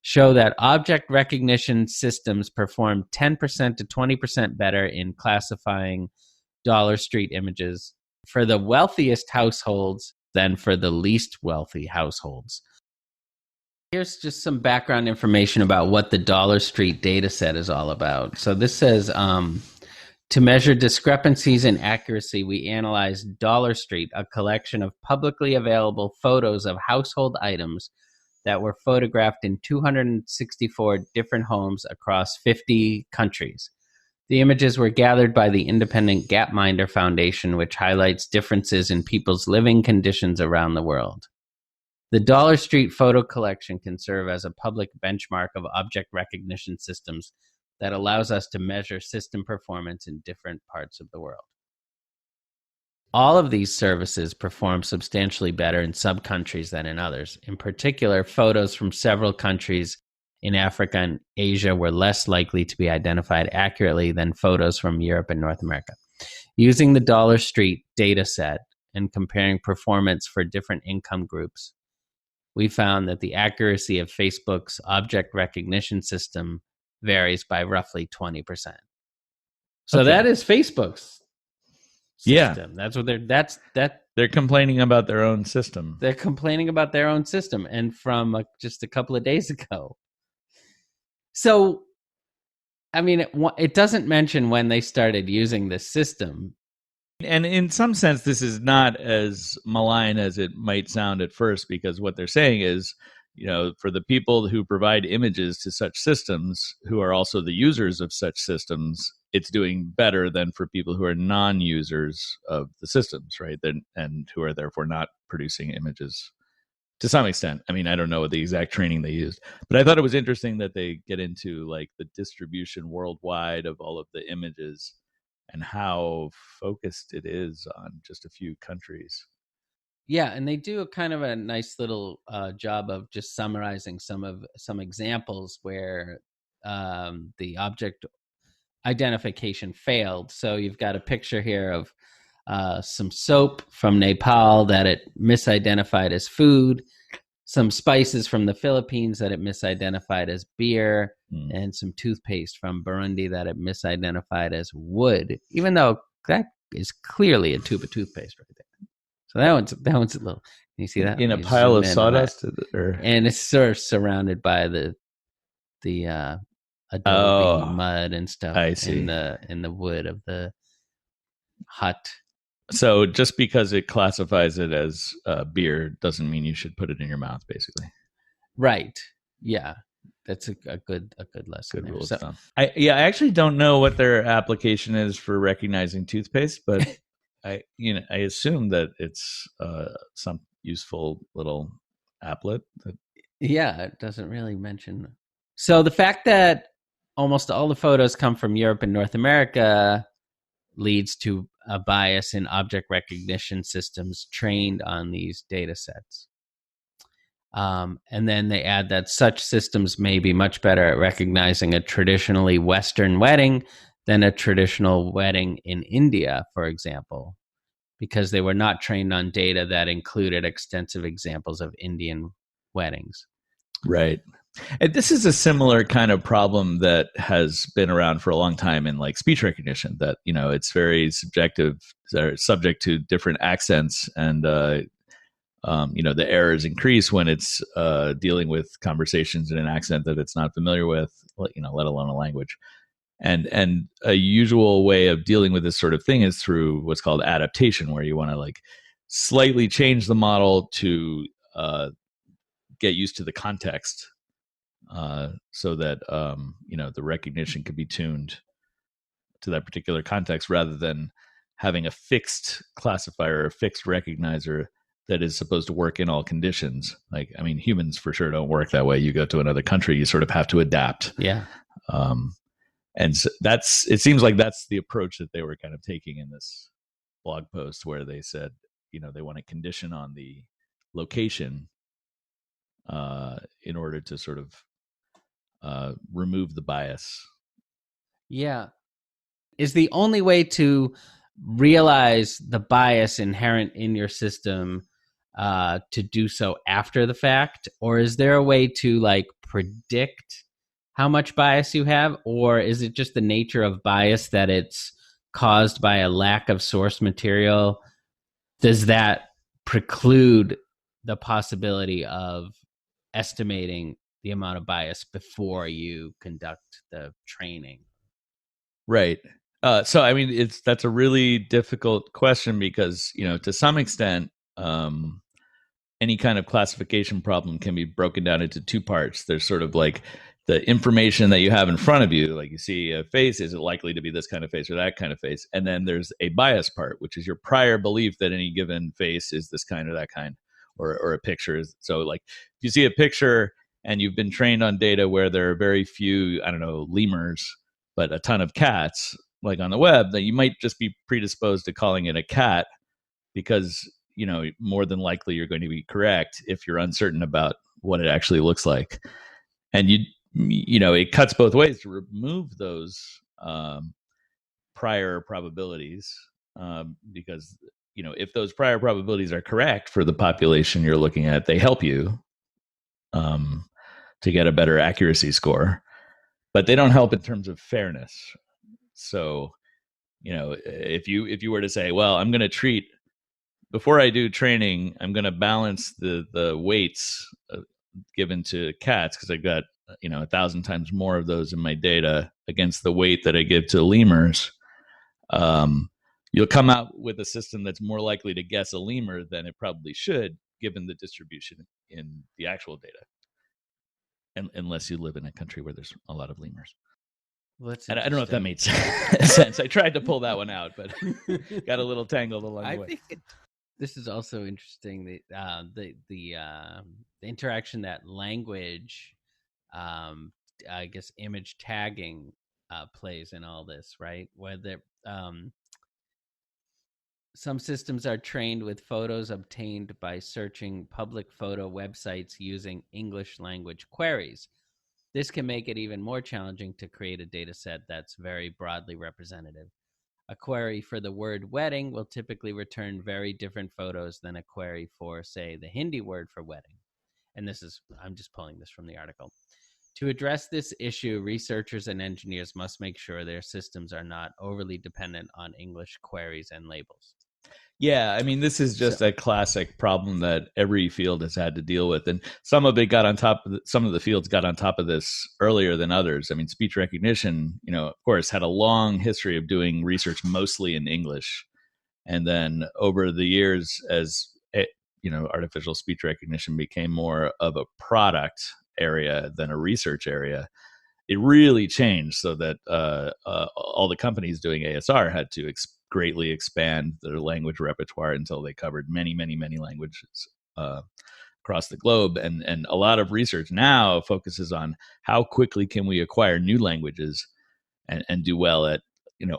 show that object recognition systems perform 10% to 20% better in classifying Dollar Street images for the wealthiest households than for the least wealthy households. Here's just some background information about what the Dollar Street data set is all about. So this says, to measure discrepancies in accuracy, we analyzed Dollar Street, a collection of publicly available photos of household items that were photographed in 264 different homes across 50 countries. The images were gathered by the independent Gapminder Foundation, which highlights differences in people's living conditions around the world. The Dollar Street photo collection can serve as a public benchmark of object recognition systems that allows us to measure system performance in different parts of the world. All of these services perform substantially better in some countries than in others. In particular, photos from several countries in Africa and Asia were less likely to be identified accurately than photos from Europe and North America. Using the Dollar Street data set and comparing performance for different income groups, we found that the accuracy of Facebook's object recognition system varies by roughly 20%. So Okay. that is Facebook's Yeah. system. That's what They're complaining about their own system. they're complaining about their own system, and from just a couple of days ago. So, I mean, it doesn't mention when they started using this system. And in some sense, this is not as malign as it might sound at first, because what they're saying is, you know, for the people who provide images to such systems, who are also the users of such systems, it's doing better than for people who are non-users of the systems, right? And who are therefore not producing images to some extent. I mean, I don't know what the exact training they used, but I thought it was interesting that they get into like the distribution worldwide of all of the images and how focused it is on just a few countries. Yeah, and they do a kind of a nice little job of just summarizing some examples where the object identification failed. So you've got a picture here of some soap from Nepal that it misidentified as food, some spices from the Philippines that it misidentified as beer, and some toothpaste from Burundi that it misidentified as wood, even though that is clearly a tube of toothpaste right there. So that one's a little. Can you see that? In a pile of sawdust, and it's sort of surrounded by the adobe mud and stuff. I see. In the wood of the hut. So just because it classifies it as beer doesn't mean you should put it in your mouth, basically. Right. Yeah. That's a good lesson. Good there. rule of So, thumb. I actually don't know what their application is for recognizing toothpaste, but I assume that it's some useful little applet. Yeah, it doesn't really mention. So the fact that almost all the photos come from Europe and North America leads to a bias in object recognition systems trained on these data sets. And then they add that such systems may be much better at recognizing a traditionally Western wedding than a traditional wedding in India, for example, because they were not trained on data that included extensive examples of Indian weddings. Right. And this is a similar kind of problem that has been around for a long time in like speech recognition, that, you know, it's very subjective, subject to different accents, and the errors increase when it's dealing with conversations in an accent that it's not familiar with, let alone a language. And a usual way of dealing with this sort of thing is through what's called adaptation, where you want to like slightly change the model to get used to the context, so that the recognition could be tuned to that particular context, rather than having a fixed classifier or a fixed recognizer that is supposed to work in all conditions. Like, I mean, humans for sure don't work that way. You go to another country, you sort of have to adapt. Yeah. And so it seems like that's the approach that they were kind of taking in this blog post, where they said, they want to condition on the location in order to sort of remove the bias. Yeah. Is the only way to realize the bias inherent in your system to do so after the fact? Or is there a way to like predict how much bias you have? Or is it just the nature of bias that it's caused by a lack of source material? Does that preclude the possibility of estimating the amount of bias before you conduct the training? Right. So, I mean, that's a really difficult question because, to some extent, any kind of classification problem can be broken down into two parts. There's sort of like the information that you have in front of you, like you see a face, is it likely to be this kind of face or that kind of face? And then there's a bias part, which is your prior belief that any given face is this kind or that kind, or a picture. So like if you see a picture and you've been trained on data where there are very few, I don't know, lemurs, but a ton of cats, like on the web, that you might just be predisposed to calling it a cat because, more than likely you're going to be correct if you're uncertain about what it actually looks like. And it cuts both ways to remove those prior probabilities because, if those prior probabilities are correct for the population you're looking at, they help you to get a better accuracy score, but they don't help in terms of fairness. So, if you were to say, well, I'm going to treat, before I do training, I'm going to balance the weights given to cats because I got 1,000 times more of those in my data against the weight that I give to lemurs. You'll come out with a system that's more likely to guess a lemur than it probably should, given the distribution in the actual data. Unless you live in a country where there's a lot of lemurs. Well, I don't know if that made sense. I tried to pull that one out, but got a little tangled along the way. Think this is also interesting. The interaction that language, I guess, image tagging plays in all this, right? Whether some systems are trained with photos obtained by searching public photo websites using English language queries. This can make it even more challenging to create a data set that's very broadly representative. A query for the word wedding will typically return very different photos than a query for, say, the Hindi word for wedding. And I'm just pulling this from the article. To address this issue, researchers and engineers must make sure their systems are not overly dependent on English queries and labels. Yeah, I mean, this is just a classic problem that every field has had to deal with, and some of the fields got on top of this earlier than others. I mean, speech recognition, of course, had a long history of doing research mostly in English, and then over the years, as artificial speech recognition became more of a product area than a research area, it really changed so that all the companies doing ASR had to greatly expand their language repertoire until they covered many, many, many languages across the globe. And a lot of research now focuses on how quickly can we acquire new languages and do well at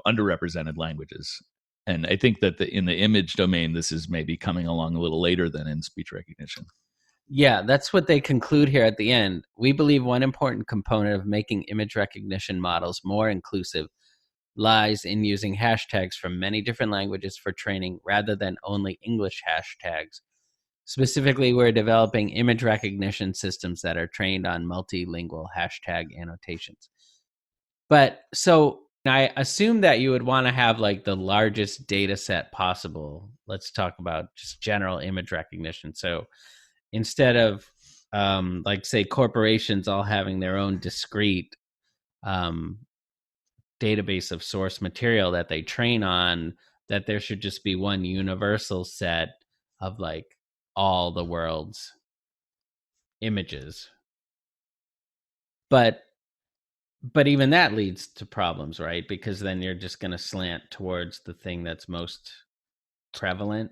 underrepresented languages. And I think that in the image domain, this is maybe coming along a little later than in speech recognition. Yeah, that's what they conclude here at the end. We believe one important component of making image recognition models more inclusive lies in using hashtags from many different languages for training rather than only English hashtags. Specifically, we're developing image recognition systems that are trained on multilingual hashtag annotations. But so I assume that you would want to have like the largest data set possible. Let's talk about just general image recognition. So instead of like say corporations all having their own discrete database of source material that they train on, that there should just be one universal set of like all the world's images. But even that leads to problems, right? Because then you're just going to slant towards the thing that's most prevalent.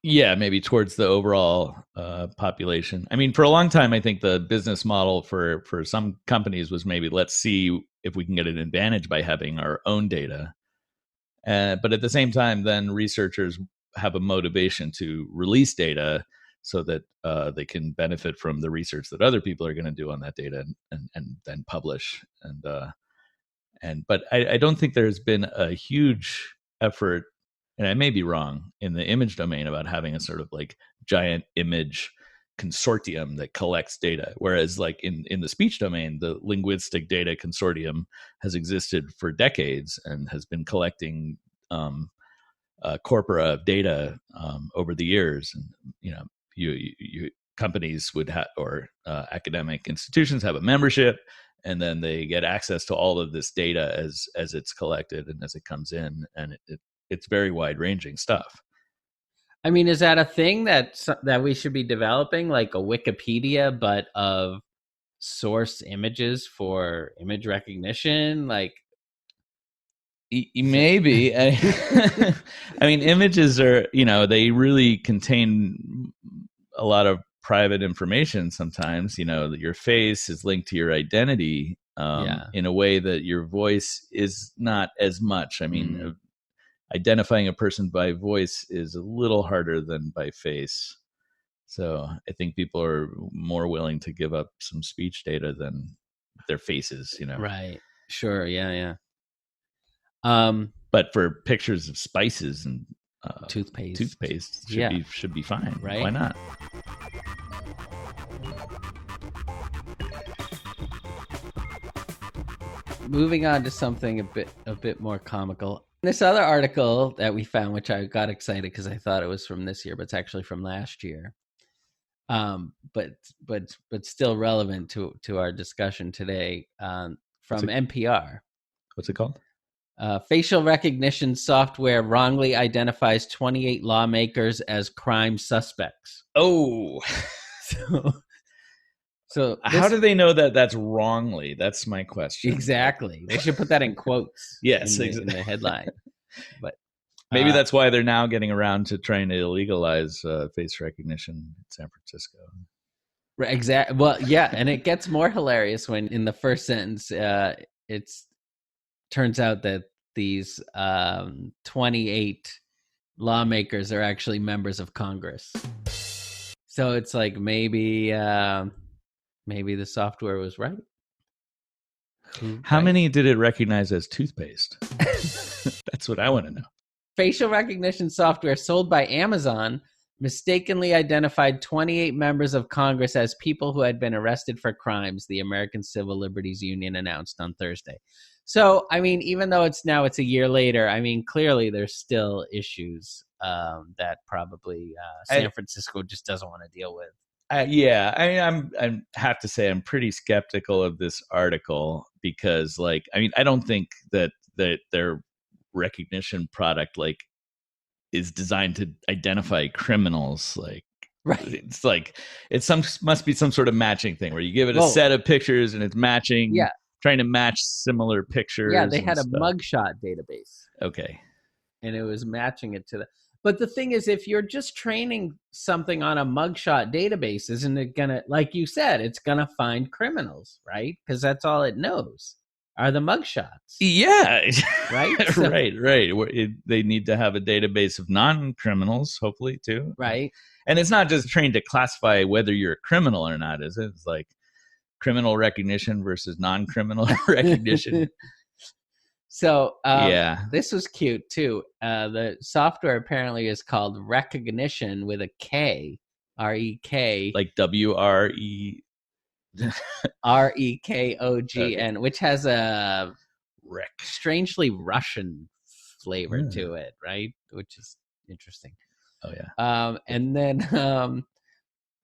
Yeah, maybe towards the overall population. I mean, for a long time, I think the business model for some companies was maybe let's see if we can get an advantage by having our own data. But at the same time, then researchers have a motivation to release data so that they can benefit from the research that other people are going to do on that data and then publish. But I don't think there's been a huge effort, and I may be wrong, in the image domain about having a sort of like giant image consortium that collects data. Whereas like in the speech domain, the Linguistic Data Consortium has existed for decades and has been collecting corpora of data over the years. And, you know, you companies would have, or academic institutions have a membership, and then they get access to all of this data as it's collected and as it comes in. And it's very wide ranging stuff. I mean, is that a thing that we should be developing, like a Wikipedia, but of source images for image recognition? Like, maybe. I mean, images are, you know, they really contain a lot of private information sometimes. You know, that your face is linked to your identity in a way that your voice is not as much. I mean, identifying a person by voice is a little harder than by face. So I think people are more willing to give up some speech data than their faces, you know. Right. Sure. Yeah. But for pictures of spices and toothpaste should be fine. Right? Why not? Moving on to something a bit more comical. This other article that we found, which I got excited because I thought it was from this year, but it's actually from last year. But still relevant to our discussion today. From NPR. What's it called? Facial recognition software wrongly identifies 28 lawmakers as crime suspects. Oh, so how do they know that that's wrongly? That's my question. Exactly. They should put that in quotes. Yes, in the headline. But maybe that's why they're now getting around to trying to legalize face recognition in San Francisco. Right, exactly. Well, yeah, and it gets more hilarious when in the first sentence, it's turns out that these 28 lawmakers are actually members of Congress. So it's like maybe the software was right. How many did it recognize as toothpaste? That's what I want to know. Facial recognition software sold by Amazon mistakenly identified 28 members of Congress as people who had been arrested for crimes, the American Civil Liberties Union announced on Thursday. So, I mean, even though it's a year later, I mean, clearly there's still issues that probably San Francisco just doesn't want to deal with. Yeah, I mean, I have to say I'm pretty skeptical of this article because, like, I mean, I don't think that their recognition product is designed to identify criminals. Like, right? It's must be some sort of matching thing where you give it a set of pictures and it's matching. Yeah. Trying to match similar pictures. Yeah, they had a mugshot database. Okay. And it was matching it to the. But the thing is, if you're just training something on a mugshot database, isn't it going to, like you said, it's going to find criminals, right? Because that's all it knows are the mugshots. Yeah. Right? So, right. They need to have a database of non-criminals, hopefully, too. Right. And it's not just trained to classify whether you're a criminal or not, is it? It's like criminal recognition versus non-criminal recognition. So this was cute too. The software apparently is called Recognition with a K, R-E-K, like W-R-E R-E-K-O-G-N, which has a strangely Russian flavor to it, right? Which is interesting. Oh yeah. And then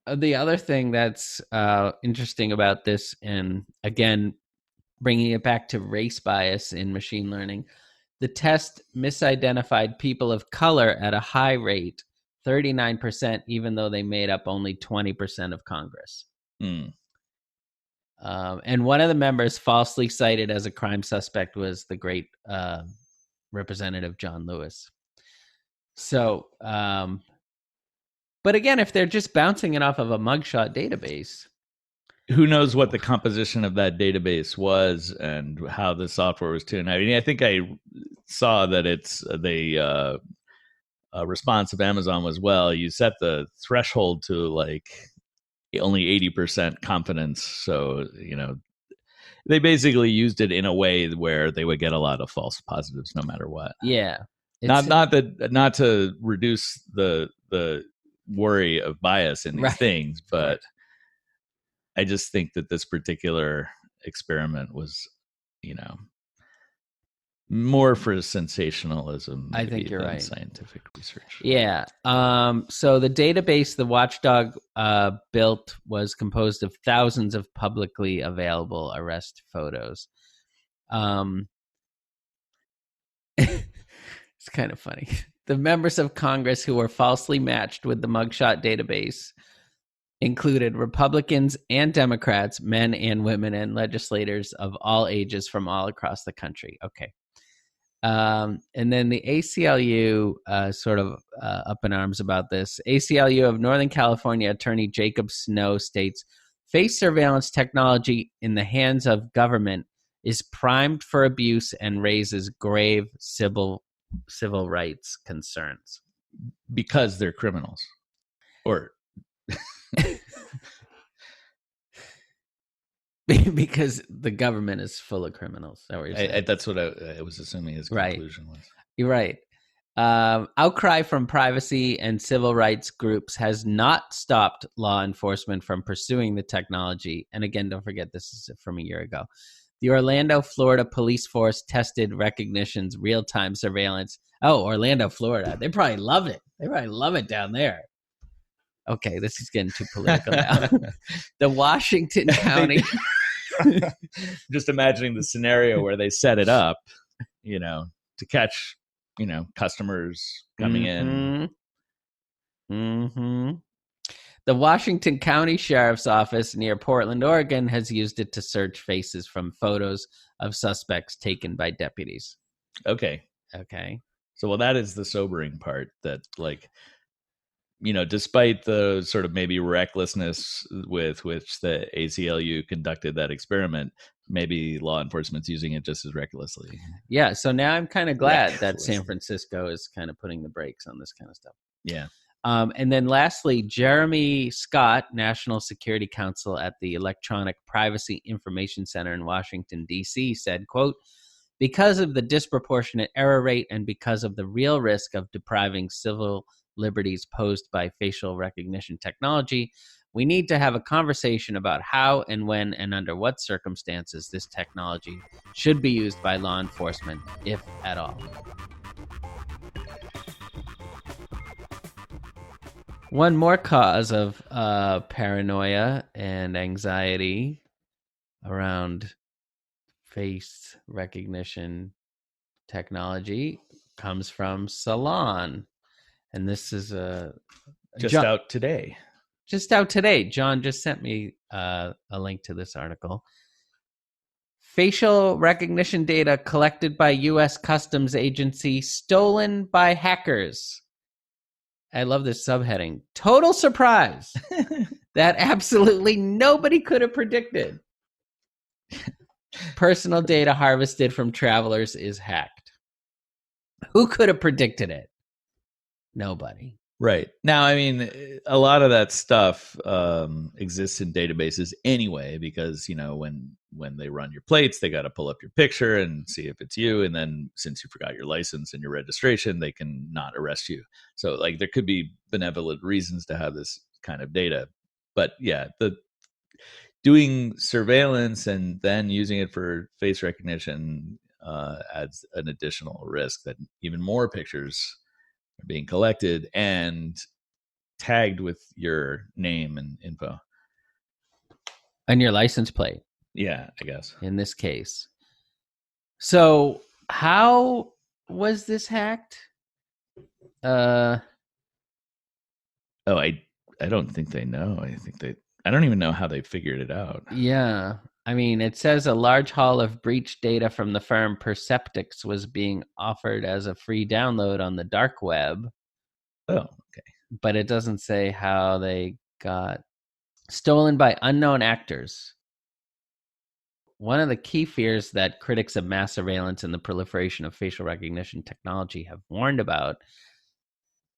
the other thing that's interesting about this, and again, bringing it back to race bias in machine learning, the test misidentified people of color at a high rate, 39%, even though they made up only 20% of Congress. Mm. And one of the members falsely cited as a crime suspect was the great Representative John Lewis. So, but again, if they're just bouncing it off of a mugshot database, who knows what the composition of that database was and how the software was tuned. I mean, I think I saw that it's the response of Amazon was, well, you set the threshold to like only 80% confidence. So, they basically used it in a way where they would get a lot of false positives no matter what. Yeah. Not to reduce the worry of bias in these things, but I just think that this particular experiment was, more for sensationalism. I think you're than right. Scientific research. Yeah. So the database the Watchdog built was composed of thousands of publicly available arrest photos. It's kind of funny. The members of Congress who were falsely matched with the mugshot database included Republicans and Democrats, men and women, and legislators of all ages from all across the country. Okay. And then the ACLU sort of up in arms about this. ACLU of Northern California Attorney Jacob Snow states, face surveillance technology in the hands of government is primed for abuse and raises grave civil rights concerns. Because they're criminals. Or... because the government is full of criminals. That's what I was assuming his conclusion was. You're right. Outcry from privacy and civil rights groups has not stopped law enforcement from pursuing the technology. And again, don't forget, this is from a year ago. The Orlando, Florida police force tested Recognition's real-time surveillance. Oh, Orlando, Florida. They probably love it. They probably love it down there. Okay, this is getting too political now. The Washington County... Just imagining the scenario where they set it up, to catch, customers coming in. Mm-hmm. The Washington County Sheriff's Office near Portland, Oregon, has used it to search faces from photos of suspects taken by deputies. Okay. So, well, that is the sobering part, that, like, despite the sort of maybe recklessness with which the ACLU conducted that experiment, maybe law enforcement's using it just as recklessly. Yeah. So now I'm kind of glad that San Francisco is kind of putting the brakes on this kind of stuff. Yeah. And then lastly, Jeremy Scott, National Security Counsel at the Electronic Privacy Information Center in Washington, D.C., said, quote, because of the disproportionate error rate and because of the real risk of depriving civil liberties posed by facial recognition technology, we need to have a conversation about how and when and under what circumstances this technology should be used by law enforcement, if at all. One more cause of paranoia and anxiety around face recognition technology comes from Salon. And this is out today. Just out today. John just sent me a link to this article. Facial recognition data collected by U.S. Customs Agency stolen by hackers. I love this subheading. Total surprise that absolutely nobody could have predicted. Personal data harvested from travelers is hacked. Who could have predicted it? Nobody. Right. Now, I mean, a lot of that stuff exists in databases anyway, because, when they run your plates, they got to pull up your picture and see if it's you. And then since you forgot your license and your registration, they can not arrest you. So, like, there could be benevolent reasons to have this kind of data. But yeah, the doing surveillance and then using it for face recognition adds an additional risk that even more pictures are being collected and tagged with your name and info. And your license plate. Yeah, I guess. In this case. So how was this hacked? I don't think they know. I think I don't even know how they figured it out. Yeah. I mean, it says a large haul of breach data from the firm Perceptix was being offered as a free download on the dark web. Oh, okay. But it doesn't say how they got stolen by unknown actors. One of the key fears that critics of mass surveillance and the proliferation of facial recognition technology have warned about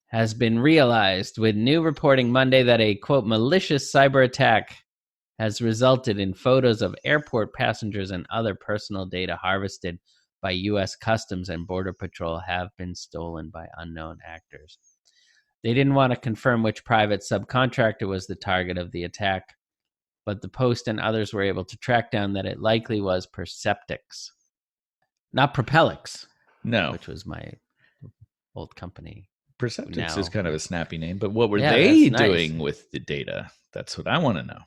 has been realized with new reporting Monday that a, quote, malicious cyber attack has resulted in photos of airport passengers and other personal data harvested by U.S. Customs and Border Patrol have been stolen by unknown actors. They didn't want to confirm which private subcontractor was the target of the attack, but the Post and others were able to track down that it likely was Perceptix, not Propellix. No. Which was my old company. Perceptix is kind of a snappy name, but what were Yeah, they that's nice. doing with the data? That's what I want to know.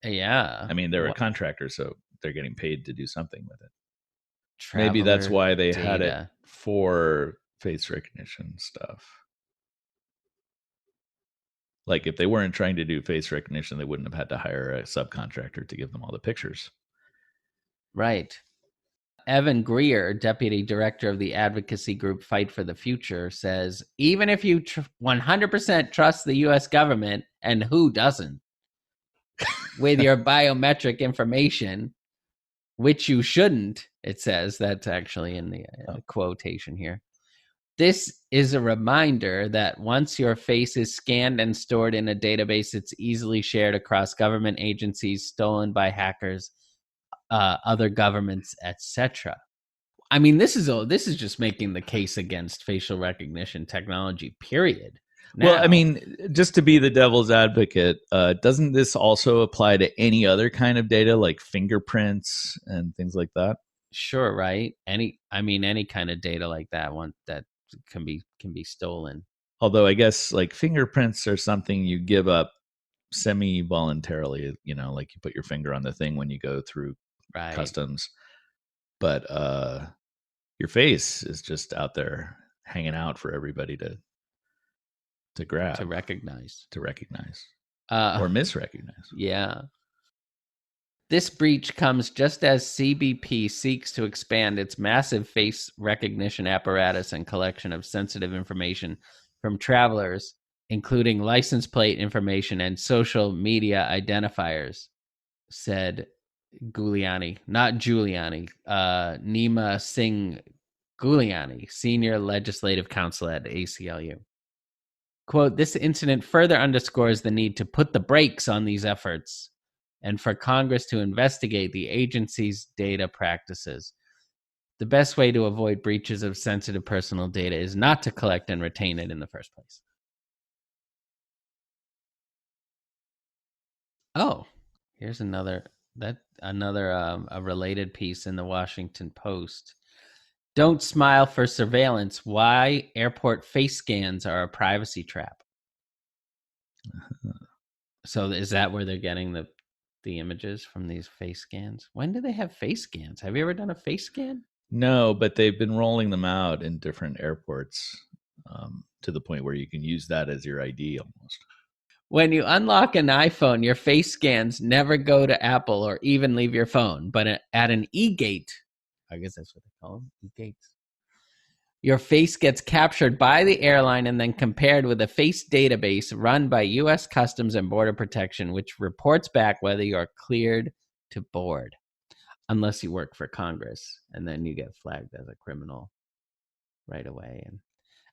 Yeah. I mean, they're a contractor, so they're getting paid to do something with it. Traveler Maybe that's why they data. had it for face recognition stuff. Like if they weren't trying to do face recognition, they wouldn't have had to hire a subcontractor to give them all the pictures. Right. Evan Greer, deputy director of the advocacy group Fight for the Future, says, even if you 100% trust the U.S. government, and who doesn't, with your biometric information, which you shouldn't, it says, that's actually in the quotation here. This is a reminder that once your face is scanned and stored in a database, it's easily shared across government agencies, stolen by hackers, other governments, etc. I mean, this is just making the case against facial recognition technology, period. Now, well, I mean, just to be the devil's advocate, doesn't this also apply to any other kind of data like fingerprints and things like that? Sure, right? Any kind of data like that one that can be stolen. Although I guess like fingerprints are something you give up semi-voluntarily, like you put your finger on the thing when you go through customs. But your face is just out there hanging out for everybody to grab, to recognize or misrecognize. Yeah. This breach comes just as CBP seeks to expand its massive face recognition apparatus and collection of sensitive information from travelers, including license plate information and social media identifiers, said Giuliani, not Giuliani, Nima Singh Giuliani, senior legislative counsel at ACLU. Quote, this incident further underscores the need to put the brakes on these efforts and for Congress to investigate the agency's data practices. The best way to avoid breaches of sensitive personal data is not to collect and retain it in the first place. Oh, here's another a related piece in the Washington Post. Don't smile for surveillance. Why airport face scans are a privacy trap. So is that where they're getting the images from these face scans? When do they have face scans? Have you ever done a face scan? No, but they've been rolling them out in different airports to the point where you can use that as your ID almost. When you unlock an iPhone, your face scans never go to Apple or even leave your phone. But at an e-gate, I guess that's what they call them, e-gates, your face gets captured by the airline and then compared with a face database run by U.S. Customs and Border Protection, which reports back whether you're cleared to board, unless you work for Congress, and then you get flagged as a criminal right away. And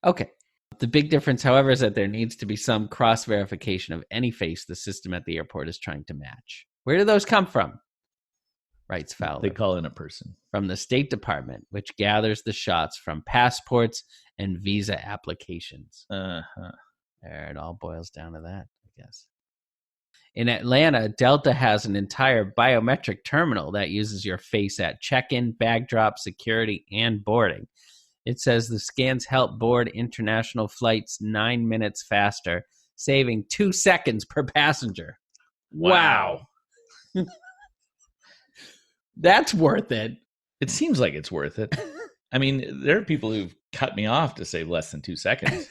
okay. The big difference, however, is that there needs to be some cross-verification of any face the system at the airport is trying to match. Where do those come from? Writes Fowler. They call in a person. From the State Department, which gathers the shots from passports and visa applications. Uh-huh. There, it all boils down to that, I guess. In Atlanta, Delta has an entire biometric terminal that uses your face at check-in, bag drop, security, and boarding. It says the scans help board international flights 9 minutes faster, saving 2 seconds per passenger. Wow. That's worth it. It seems like it's worth it. I mean, there are people who've cut me off to save less than 2 seconds.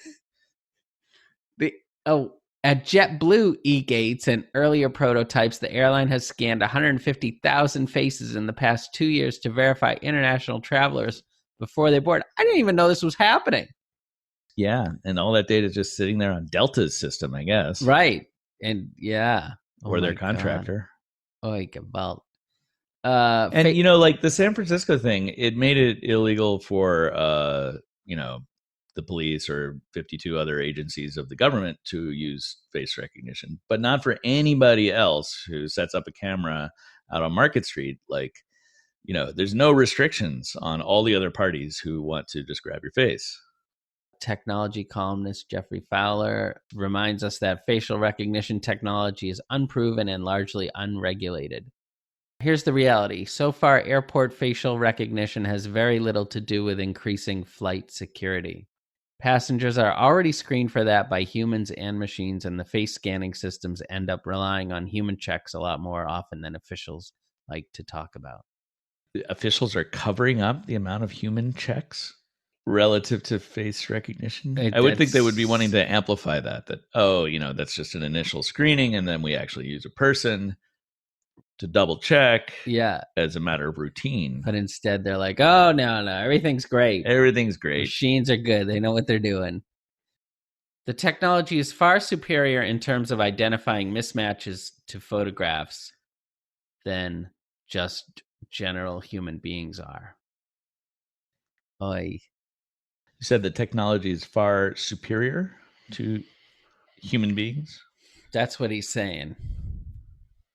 At JetBlue e-gates and earlier prototypes, the airline has scanned 150,000 faces in the past 2 years to verify international travelers before they board. I didn't even know this was happening. Yeah, and all that data is just sitting there on Delta's system, I guess. Right. And yeah. Or their contractor. Oy, gewalt. And, like the San Francisco thing, it made it illegal for, the police or 52 other agencies of the government to use face recognition, but not for anybody else who sets up a camera out on Market Street. Like, there's no restrictions on all the other parties who want to just grab your face. Technology columnist Jeffrey Fowler reminds us that facial recognition technology is unproven and largely unregulated. Here's the reality. So far, airport facial recognition has very little to do with increasing flight security. Passengers are already screened for that by humans and machines, and the face scanning systems end up relying on human checks a lot more often than officials like to talk about. Officials are covering up the amount of human checks relative to face recognition. I would think they would be wanting to amplify that, that's just an initial screening, and then we actually use a person to double check as a matter of routine. But instead they're like, oh, no, everything's great. Everything's great. Machines are good. They know what they're doing. The technology is far superior in terms of identifying mismatches to photographs than just general human beings are. Oy. You said the technology is far superior to human beings? That's what he's saying.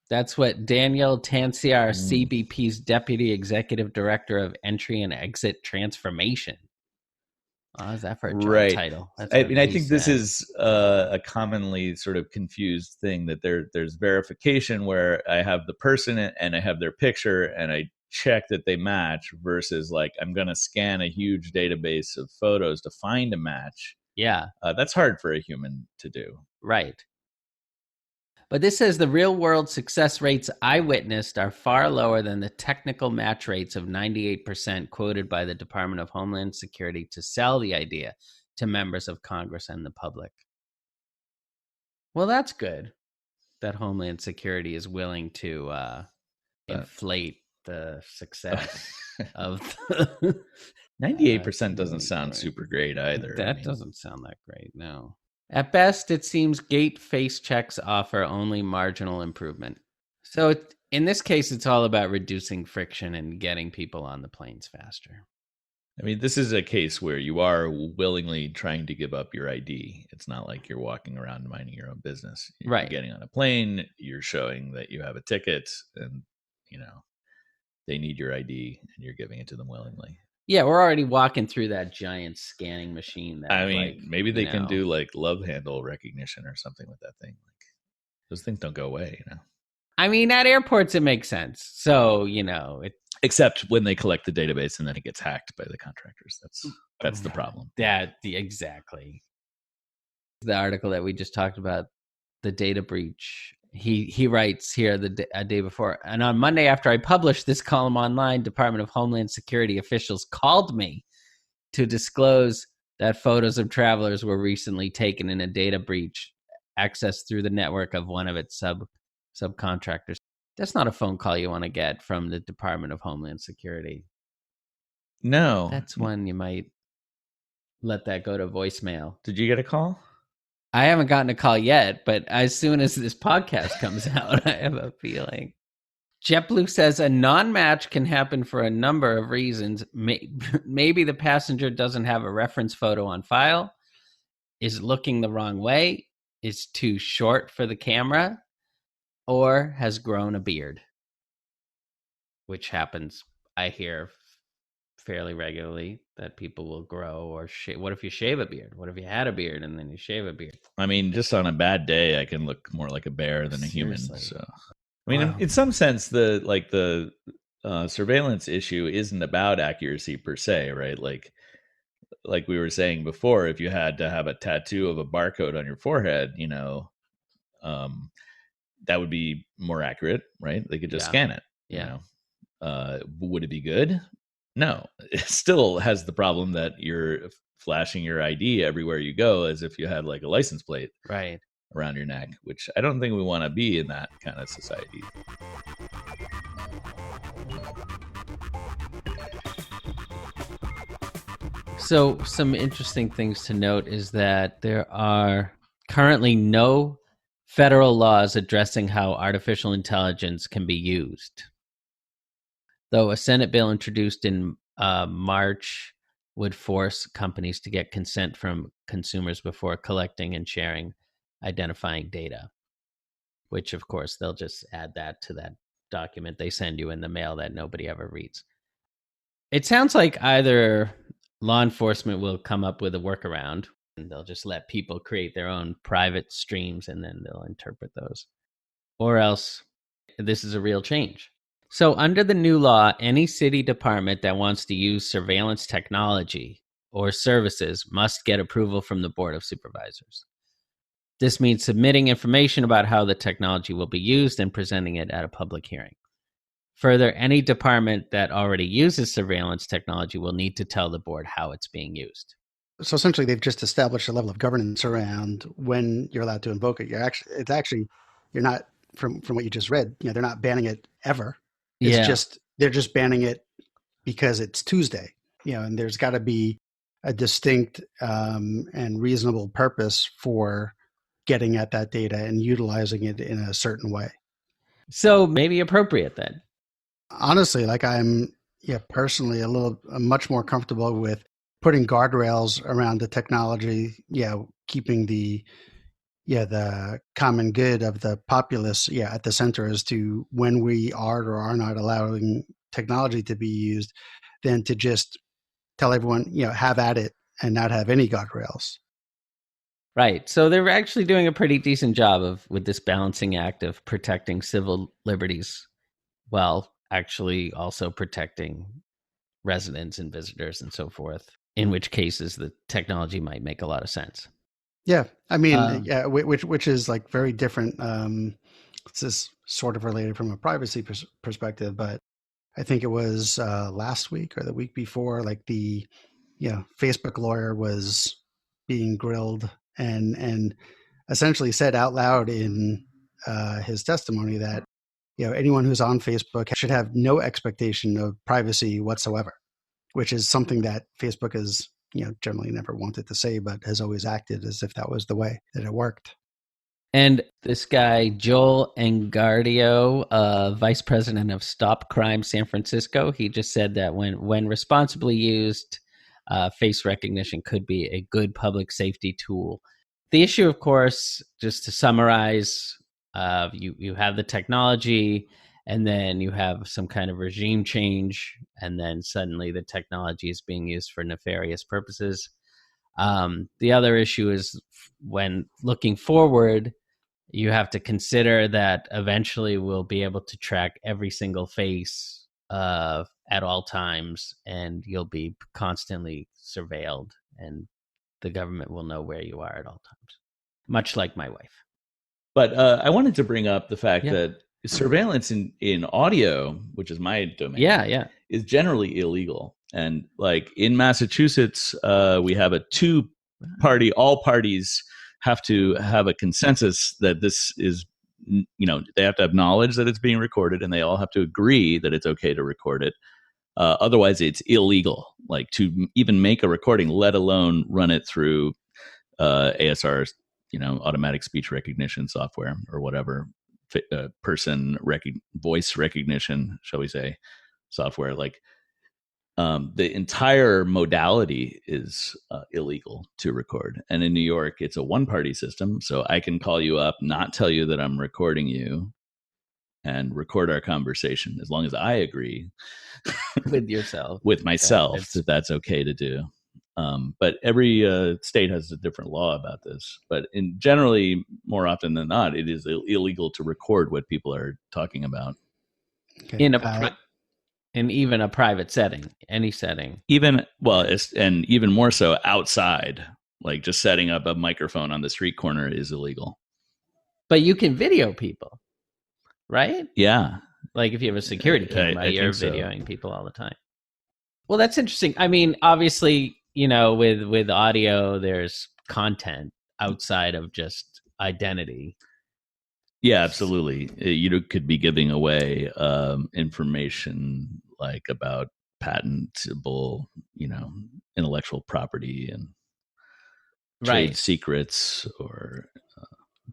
That's what Daniel Tansiar, CBP's Deputy Executive Director of Entry and Exit Transformation. How's that for a job title? I think this is a commonly sort of confused thing, that there's verification where I have the person and I have their picture and I check that they match, versus like I'm going to scan a huge database of photos to find a match. Yeah. That's hard for a human to do. Right. But this says the real-world success rates I witnessed are far lower than the technical match rates of 98% quoted by the Department of Homeland Security to sell the idea to members of Congress and the public. Well, that's good that Homeland Security is willing to inflate the success of the 98% doesn't sound super great either. That doesn't sound that great, no. At best, it seems gate face checks offer only marginal improvement. So in this case, it's all about reducing friction and getting people on the planes faster. I mean, this is a case where you are willingly trying to give up your ID. It's not like you're walking around minding your own business. You're getting on a plane, you're showing that you have a ticket, and, they need your ID, and you're giving it to them willingly. Yeah, we're already walking through that giant scanning machine. Maybe they can do like love handle recognition or something with that thing. Like, those things don't go away, I mean, at airports it makes sense. So, except when they collect the database and then it gets hacked by the contractors. That's the problem. Exactly. The article that we just talked about, the data breach. He writes here a day before, and on Monday after I published this column online, Department of Homeland Security officials called me to disclose that photos of travelers were recently taken in a data breach accessed through the network of one of its subcontractors. That's not a phone call you want to get from the Department of Homeland Security. No. That's one you might let that go to voicemail. Did you get a call? I haven't gotten a call yet, but as soon as this podcast comes out, I have a feeling. JetBlue says a non-match can happen for a number of reasons. Maybe the passenger doesn't have a reference photo on file, is looking the wrong way, is too short for the camera, or has grown a beard, which happens, I hear, fairly regularly, that people will grow or shave. What if you shave a beard? What if you had a beard and then you shave a beard? I mean, just on a bad day, I can look more like a bear than a human. So, I mean, Wow. in some sense, the surveillance issue isn't about accuracy per se, right? Like we were saying before, if you had to have a tattoo of a barcode on your forehead, that would be more accurate, right? They could just scan it. Would it be good? No, it still has the problem that you're flashing your ID everywhere you go as if you had like a license plate. Right. around your neck, which I don't think we want to be in that kind of society. So some interesting things to note is that there are currently no federal laws addressing how artificial intelligence can be used. Though a Senate bill introduced in March would force companies to get consent from consumers before collecting and sharing identifying data, which of course they'll just add that to that document they send you in the mail that nobody ever reads. It sounds like either law enforcement will come up with a workaround and they'll just let people create their own private streams and then they'll interpret those, or else this is a real change. So under the new law, any city department that wants to use surveillance technology or services must get approval from the Board of Supervisors. This means submitting information about how the technology will be used and presenting it at a public hearing. Further, any department that already uses surveillance technology will need to tell the board how it's being used. So essentially, they've just established a level of governance around when you're allowed to invoke it. You're not, from what you just read, they're not banning it ever. They're just banning it because it's Tuesday, and there's got to be a distinct and reasonable purpose for getting at that data and utilizing it in a certain way. So maybe appropriate then. Honestly, I'm personally much more comfortable with putting guardrails around the technology, keeping the common good of the populace at the center as to when we are or are not allowing technology to be used, than to just tell everyone, have at it and not have any guardrails. Right. So they're actually doing a pretty decent job with this balancing act of protecting civil liberties while actually also protecting residents and visitors and so forth, in which cases the technology might make a lot of sense. Yeah. I mean, which is very different. This is sort of related from a privacy perspective, but I think it was last week or the week before, the Facebook lawyer was being grilled and essentially said out loud in his testimony that anyone who's on Facebook should have no expectation of privacy whatsoever, which is something that Facebook has generally never wanted to say, but has always acted as if that was the way that it worked. And this guy, Joel Engardio, vice president of Stop Crime San Francisco, he just said that when responsibly used, face recognition could be a good public safety tool. The issue, of course, just to summarize, you have the technology, and then you have some kind of regime change, and then suddenly the technology is being used for nefarious purposes. The other issue is when looking forward, you have to consider that eventually we'll be able to track every single face at all times, and you'll be constantly surveilled, and the government will know where you are at all times, much like my wife. But I wanted to bring up the fact that surveillance in audio, which is my domain, is generally illegal. And in Massachusetts, we have a two-party, all parties have to have a consensus that this is, they have to have knowledge that it's being recorded, and they all have to agree that it's okay to record it. Otherwise, it's illegal, to even make a recording, let alone run it through ASR, automatic speech recognition software or whatever, voice recognition, shall we say, software. The entire modality is illegal to record. And in New York, it's a one-party system. So I can call you up, not tell you that I'm recording you, and record our conversation as long as I agree with myself that that's okay to do. But every state has a different law about this. But generally, more often than not, it is illegal to record what people are talking about. Okay. In even a private setting, any setting. And even more so outside, just setting up a microphone on the street corner is illegal. But you can video people, right? Yeah. If you have a security camera, you're videoing people all the time. Well, that's interesting. I mean, obviously, with audio, there's content outside of just identity. Yeah, absolutely. You could be giving away information like about patentable, intellectual property and trade secrets or.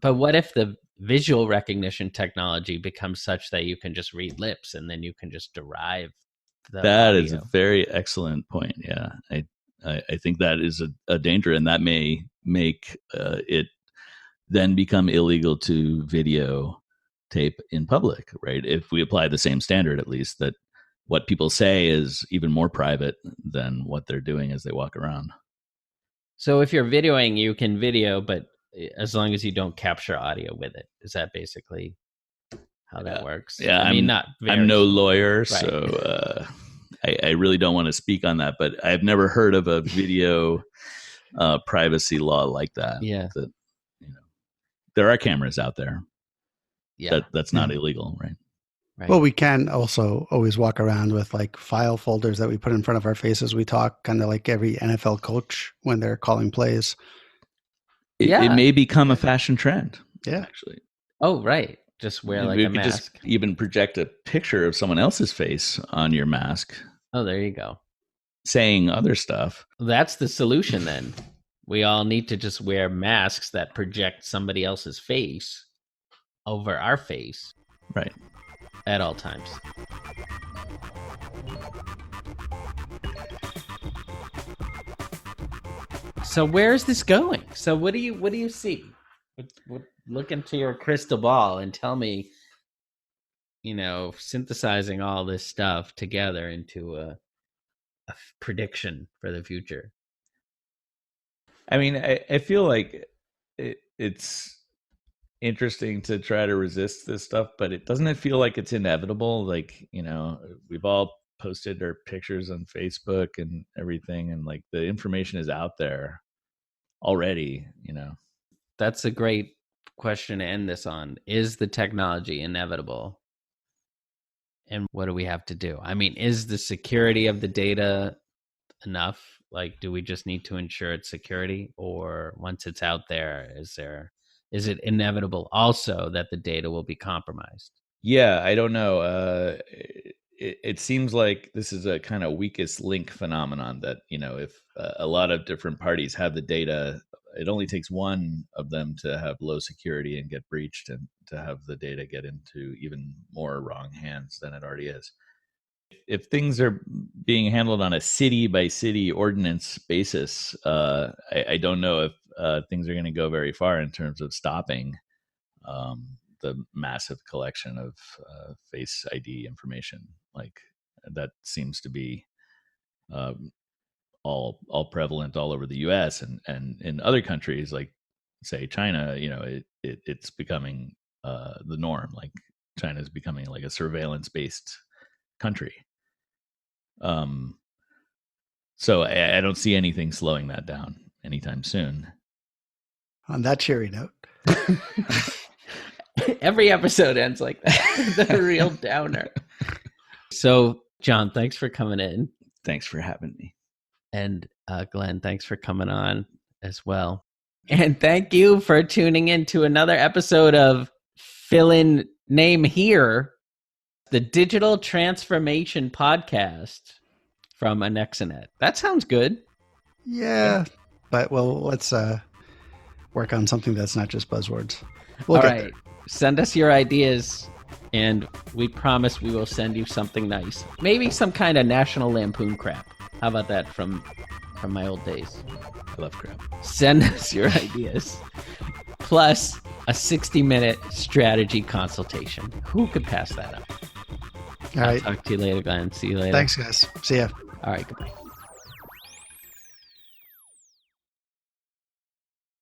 But what if the visual recognition technology becomes such that you can just read lips and then you can just derive the That audio? is a very excellent point. Yeah, I think that is a danger, and that may make it then become illegal to video tape in public, right? If we apply the same standard, at least, that what people say is even more private than what they're doing as they walk around. So if you're videoing, you can video, but as long as you don't capture audio with it. Is that basically how that works? Yeah, I'm no lawyer, right. So I really don't want to speak on that, but I've never heard of a video privacy law like that. Yeah. That, there are cameras out there. Yeah. That's not illegal, right? Right. Well, we can also always walk around with like file folders that we put in front of our faces. We talk kind of like every NFL coach when they're calling plays. It may become a fashion trend. Yeah. Actually. Oh, right. Just wear like a mask. Just even project a picture of someone else's face on your mask. Oh, there you go. Saying other stuff. That's the solution then. We all need to just wear masks that project somebody else's face over our face. Right. At all times. So where is this going? So what do you see? Look into your crystal ball and tell me, synthesizing all this stuff together into a prediction for the future. I mean, I feel like it's interesting to try to resist this stuff, but it doesn't feel like it's inevitable. Like, we've all posted our pictures on Facebook and everything, and like the information is out there already, That's a great question to end this on. Is the technology inevitable? And what do we have to do? I mean, is the security of the data enough? Like, do we just need to ensure its security? Or once it's out there, is it inevitable also that the data will be compromised? Yeah, I don't know. It seems like this is a kind of weakest link phenomenon that, if a lot of different parties have the data, it only takes one of them to have low security and get breached and to have the data get into even more wrong hands than it already is. If things are being handled on a city by city ordinance basis, I don't know if things are going to go very far in terms of stopping the massive collection of face ID information. Like that seems to be all prevalent all over the U.S. and in other countries like say China. It's becoming the norm. Like China is becoming like a surveillance based country. So I don't see anything slowing that down anytime soon. On that cheery note. Every episode ends like that. The real downer. So, John, thanks for coming in. Thanks for having me. And Glenn, thanks for coming on as well. And thank you for tuning in to another episode of Fill In Name Here, the Digital Transformation Podcast from Anexinet. That sounds good. Yeah, but let's work on something that's not just buzzwords. All right. Send us your ideas, and we promise we will send you something nice. Maybe some kind of National Lampoon crap. How about that from my old days? I love crap. Send us your ideas. Plus a 60-minute strategy consultation. Who could pass that up? All right. I'll talk to you later, Glenn. See you later. Thanks, guys. See ya. All right, goodbye.